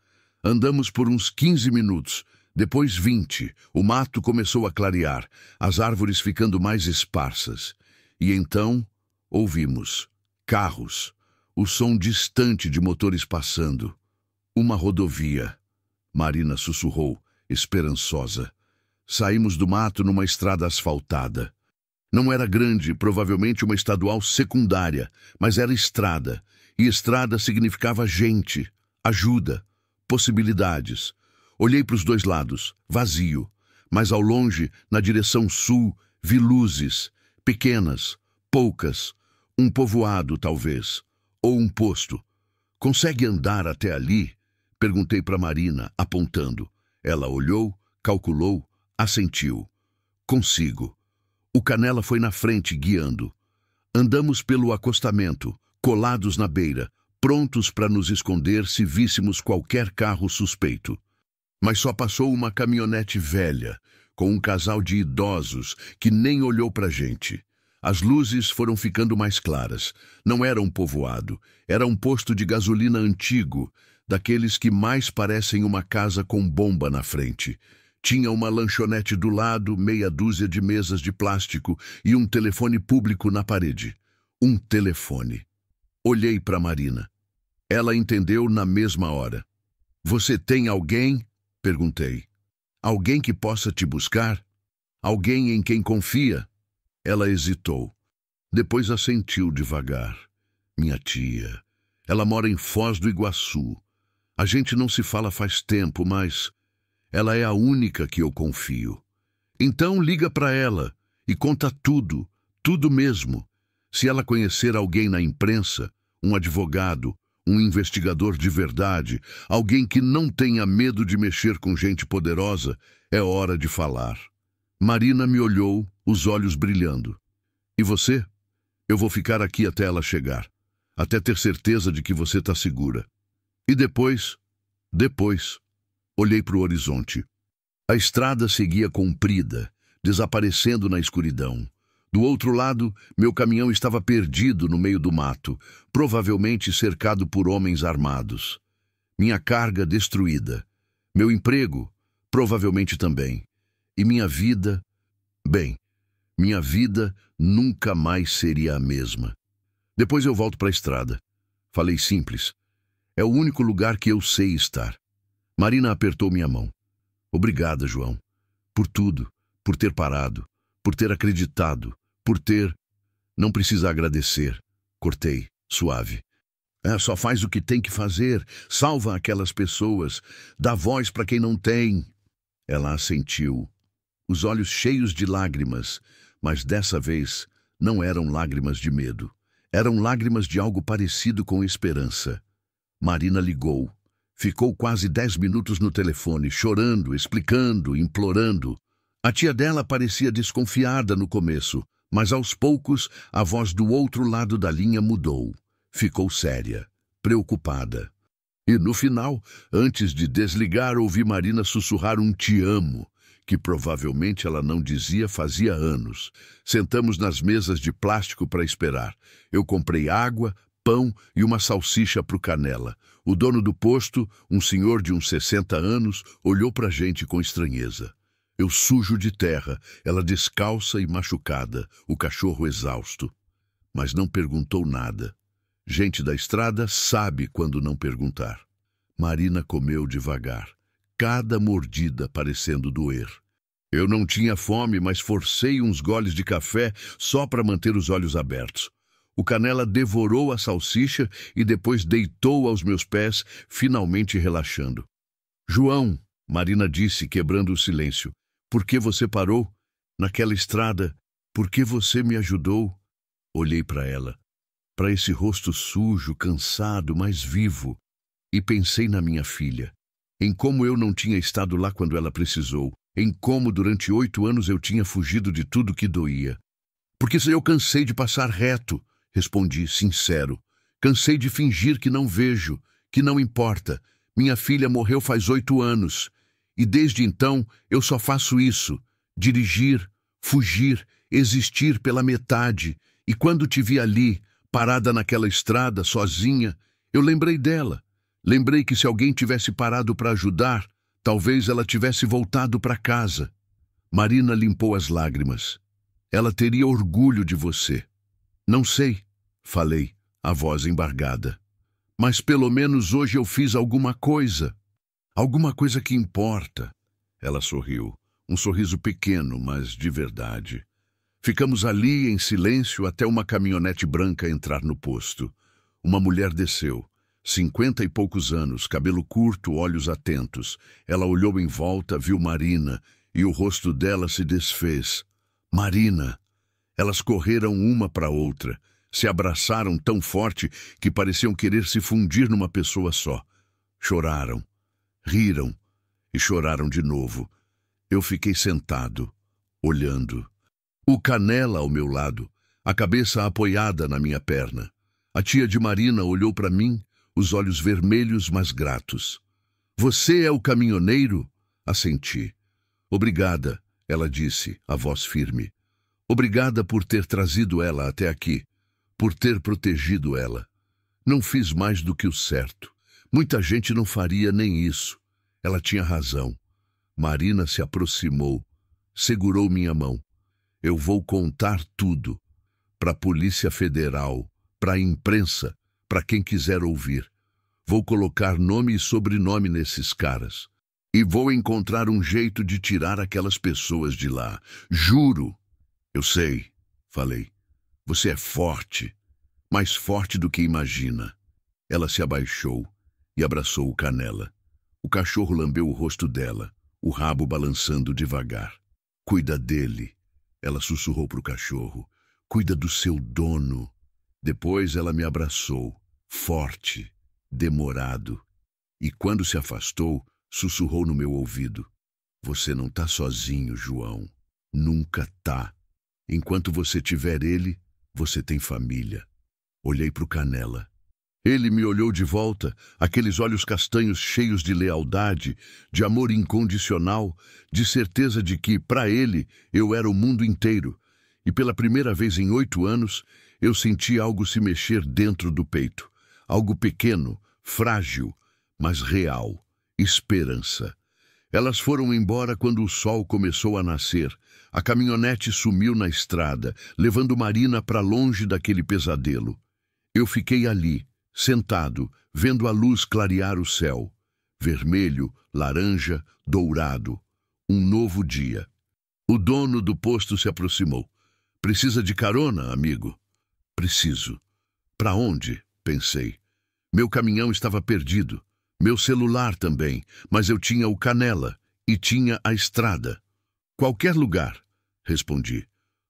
S1: Andamos por uns 15 minutos, depois 20. O mato começou a clarear, as árvores ficando mais esparsas. E então ouvimos carros, o som distante de motores passando. Uma rodovia. Marina sussurrou, esperançosa. Saímos do mato numa estrada asfaltada. Não era grande, provavelmente uma estadual secundária, mas era estrada. E estrada significava gente, ajuda, possibilidades. Olhei para os dois lados, vazio. Mas ao longe, na direção sul, vi luzes, pequenas, poucas. Um povoado, talvez. Ou um posto. Consegue andar até ali? Perguntei para Marina, apontando. Ela olhou, calculou, assentiu. Consigo. O Canela foi na frente, guiando. Andamos pelo acostamento, colados na beira, prontos para nos esconder se víssemos qualquer carro suspeito. Mas só passou uma caminhonete velha, com um casal de idosos que nem olhou para a gente. As luzes foram ficando mais claras. Não era um povoado, era um posto de gasolina antigo, daqueles que mais parecem uma casa com bomba na frente. Tinha uma lanchonete do lado, meia dúzia de mesas de plástico e um telefone público na parede. Um telefone. Olhei para Marina. Ela entendeu na mesma hora. Você tem alguém? Perguntei. Alguém que possa te buscar? Alguém em quem confia? Ela hesitou. Depois assentiu devagar. Minha tia. Ela mora em Foz do Iguaçu. A gente não se fala faz tempo, mas ela é a única que eu confio. Então liga para ela e conta tudo, tudo mesmo. Se ela conhecer alguém na imprensa, um advogado, um investigador de verdade, alguém que não tenha medo de mexer com gente poderosa, é hora de falar. Marina me olhou, os olhos brilhando. E você? Eu vou ficar aqui até ela chegar, até ter certeza de que você está segura. E depois, olhei para o horizonte. A estrada seguia comprida, desaparecendo na escuridão. Do outro lado, meu caminhão estava perdido no meio do mato, provavelmente cercado por homens armados. Minha carga destruída. Meu emprego, provavelmente também. E minha vida, bem, minha vida nunca mais seria a mesma. Depois eu volto para a estrada. Falei simples. É o único lugar que eu sei estar. Marina apertou minha mão. Obrigada, João. Por tudo. Por ter parado. Por ter acreditado. Por ter... Não precisa agradecer. Cortei, suave. Só faz o que tem que fazer. Salva aquelas pessoas. Dá voz para quem não tem. Ela assentiu. Os olhos cheios de lágrimas. Mas dessa vez não eram lágrimas de medo. Eram lágrimas de algo parecido com esperança. Marina ligou. Ficou quase 10 minutos no telefone, chorando, explicando, implorando. A tia dela parecia desconfiada no começo, mas aos poucos a voz do outro lado da linha mudou. Ficou séria, preocupada. E no final, antes de desligar, ouvi Marina sussurrar um "te amo", que provavelmente ela não dizia fazia anos. Sentamos nas mesas de plástico para esperar. Eu comprei água, pão e uma salsicha para o Canela. O dono do posto, um senhor de uns 60 anos, olhou para a gente com estranheza. Eu sujo de terra, ela descalça e machucada, o cachorro exausto. Mas não perguntou nada. Gente da estrada sabe quando não perguntar. Marina comeu devagar, cada mordida parecendo doer. Eu não tinha fome, mas forcei uns goles de café só para manter os olhos abertos. O Canela devorou a salsicha e depois deitou aos meus pés, finalmente relaxando. "João", Marina disse, quebrando o silêncio, "por que você parou? Naquela estrada, por que você me ajudou?" Olhei para ela, para esse rosto sujo, cansado, mas vivo, e pensei na minha filha, em como eu não tinha estado lá quando ela precisou, em como durante 8 anos eu tinha fugido de tudo que doía. "Porque eu cansei de passar reto", respondi, sincero. "Cansei de fingir que não vejo, que não importa. Minha filha morreu faz 8 anos. E desde então eu só faço isso: dirigir, fugir, existir pela metade. E quando te vi ali, parada naquela estrada, sozinha, eu lembrei dela. Lembrei que se alguém tivesse parado para ajudar, talvez ela tivesse voltado para casa." Marina limpou as lágrimas. "Ela teria orgulho de você." "Não sei", falei, a voz embargada. "Mas pelo menos hoje eu fiz alguma coisa. Alguma coisa que importa." Ela sorriu, um sorriso pequeno, mas de verdade. Ficamos ali em silêncio até uma caminhonete branca entrar no posto. Uma mulher desceu, 50 e poucos anos, cabelo curto, olhos atentos. Ela olhou em volta, viu Marina, e o rosto dela se desfez. "Marina!" Elas correram uma para a outra, se abraçaram tão forte que pareciam querer se fundir numa pessoa só. Choraram, riram e choraram de novo. Eu fiquei sentado, olhando. O Canela ao meu lado, a cabeça apoiada na minha perna. A tia de Marina olhou para mim, os olhos vermelhos, mas gratos. "Você é o caminhoneiro?" Assenti. "Obrigada", ela disse, a voz firme. "Obrigada por ter trazido ela até aqui, por ter protegido ela. Não fiz mais do que o certo. Muita gente não faria nem isso." Ela tinha razão. Marina se aproximou, segurou minha mão. "Eu vou contar tudo. Para a Polícia Federal, para a imprensa, para quem quiser ouvir. Vou colocar nome e sobrenome nesses caras. E vou encontrar um jeito de tirar aquelas pessoas de lá. Juro." "Eu sei", falei. "Você é forte, mais forte do que imagina." Ela se abaixou e abraçou o Canela. O cachorro lambeu o rosto dela, o rabo balançando devagar. "Cuida dele", ela sussurrou para o cachorro. "Cuida do seu dono." Depois ela me abraçou, forte, demorado. E quando se afastou, sussurrou no meu ouvido: "Você não tá sozinho, João. Nunca tá. Enquanto você tiver ele, você tem família." Olhei para o Canela. Ele me olhou de volta, aqueles olhos castanhos cheios de lealdade, de amor incondicional, de certeza de que, para ele, eu era o mundo inteiro. E pela primeira vez em 8 anos, eu senti algo se mexer dentro do peito. Algo pequeno, frágil, mas real. Esperança. Elas foram embora quando o sol começou a nascer. A caminhonete sumiu na estrada, levando Marina para longe daquele pesadelo. Eu fiquei ali, sentado, vendo a luz clarear o céu. Vermelho, laranja, dourado. Um novo dia. O dono do posto se aproximou. "Precisa de carona, amigo?" "Preciso." "Para onde?" pensei. Meu caminhão estava perdido. Meu celular também, mas eu tinha o Canela e tinha a estrada. "Qualquer lugar", respondi.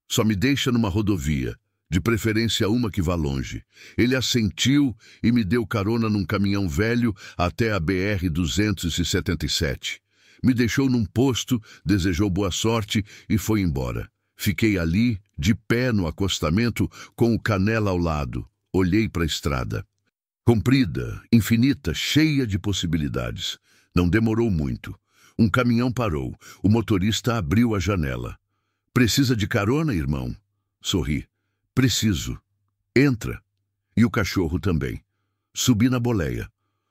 S1: "Só me deixa numa rodovia, de preferência uma que vá longe." Ele assentiu e me deu carona num caminhão velho até a BR-277. Me deixou num posto, desejou boa sorte e foi embora. Fiquei ali, de pé no acostamento, com o Canela ao lado, Olhei para a estrada. Comprida, infinita, cheia de possibilidades. Não demorou muito. Um caminhão parou. O motorista abriu a janela. Precisa de carona, irmão? Sorri. Preciso. Entra. E o cachorro também. Subi na boleia.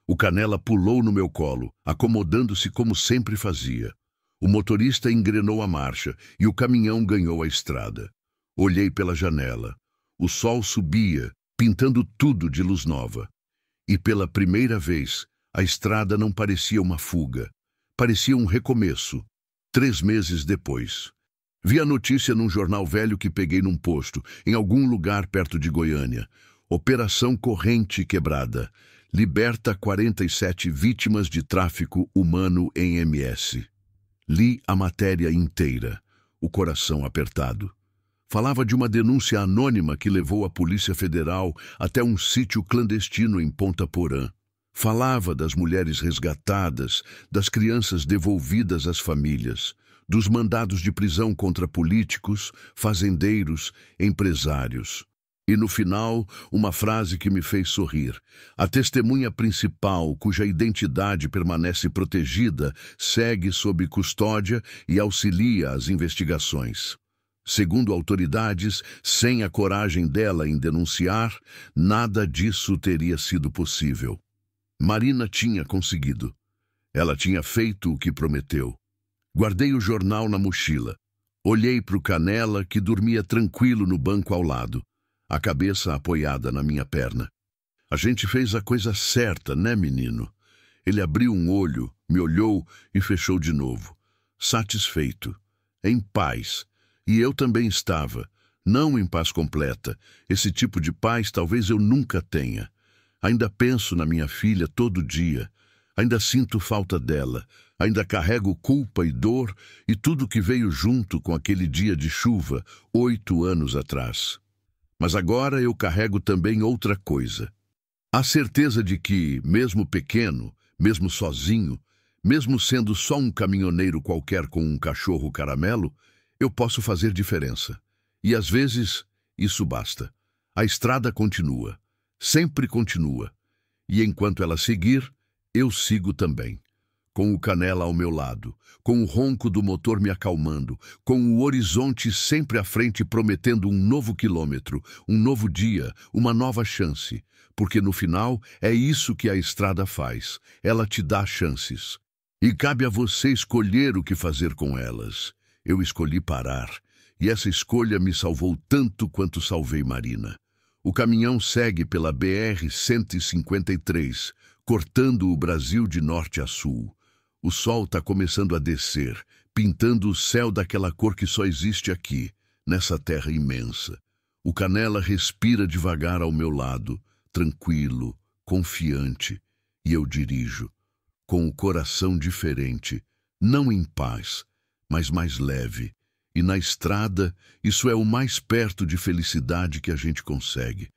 S1: O Canela pulou no meu colo, acomodando-se como sempre fazia. O motorista engrenou a marcha e o caminhão ganhou a estrada. Olhei pela janela. O sol subia, pintando tudo de luz nova. E pela primeira vez, a estrada não parecia uma fuga. Parecia um recomeço. 3 meses depois. Vi a notícia num jornal velho que peguei num posto, em algum lugar perto de Goiânia. Operação Corrente Quebrada. Liberta 47 vítimas de tráfico humano em MS. Li a matéria inteira, o coração apertado. Falava de uma denúncia anônima que levou a Polícia Federal até um sítio clandestino em Ponta Porã. Falava das mulheres resgatadas, das crianças devolvidas às famílias, dos mandados de prisão contra políticos, fazendeiros, empresários. E no final, uma frase que me fez sorrir. A testemunha principal, cuja identidade permanece protegida, segue sob custódia e auxilia as investigações. Segundo autoridades, sem a coragem dela em denunciar, nada disso teria sido possível. Marina tinha conseguido. Ela tinha feito o que prometeu. Guardei o jornal na mochila. Olhei para o Canela, que dormia tranquilo no banco ao lado, a cabeça apoiada na minha perna. A gente fez a coisa certa, né, menino? Ele abriu um olho, me olhou e fechou de novo. Satisfeito, em paz. E eu também estava, não em paz completa. Esse tipo de paz talvez eu nunca tenha. Ainda penso na minha filha todo dia. Ainda sinto falta dela. Ainda carrego culpa e dor e tudo que veio junto com aquele dia de chuva, 8 anos atrás. Mas agora eu carrego também outra coisa. A certeza de que, mesmo pequeno, mesmo sozinho, mesmo sendo só um caminhoneiro qualquer com um cachorro caramelo, eu posso fazer diferença. E às vezes, isso basta. A estrada continua. Sempre continua. E enquanto ela seguir, eu sigo também. Com o Canela ao meu lado, com o ronco do motor me acalmando, com o horizonte sempre à frente prometendo um novo quilômetro, um novo dia, uma nova chance. Porque no final é isso que a estrada faz. Ela te dá chances. E cabe a você escolher o que fazer com elas. Eu escolhi parar. E essa escolha me salvou tanto quanto salvei Marina. O caminhão segue pela BR-153, cortando o Brasil de norte a sul. O sol está começando a descer, pintando o céu daquela cor que só existe aqui, nessa terra imensa. O Canela respira devagar ao meu lado, tranquilo, confiante, e eu dirijo, com o coração diferente, não em paz, mas mais leve. E na estrada, isso é o mais perto de felicidade que a gente consegue.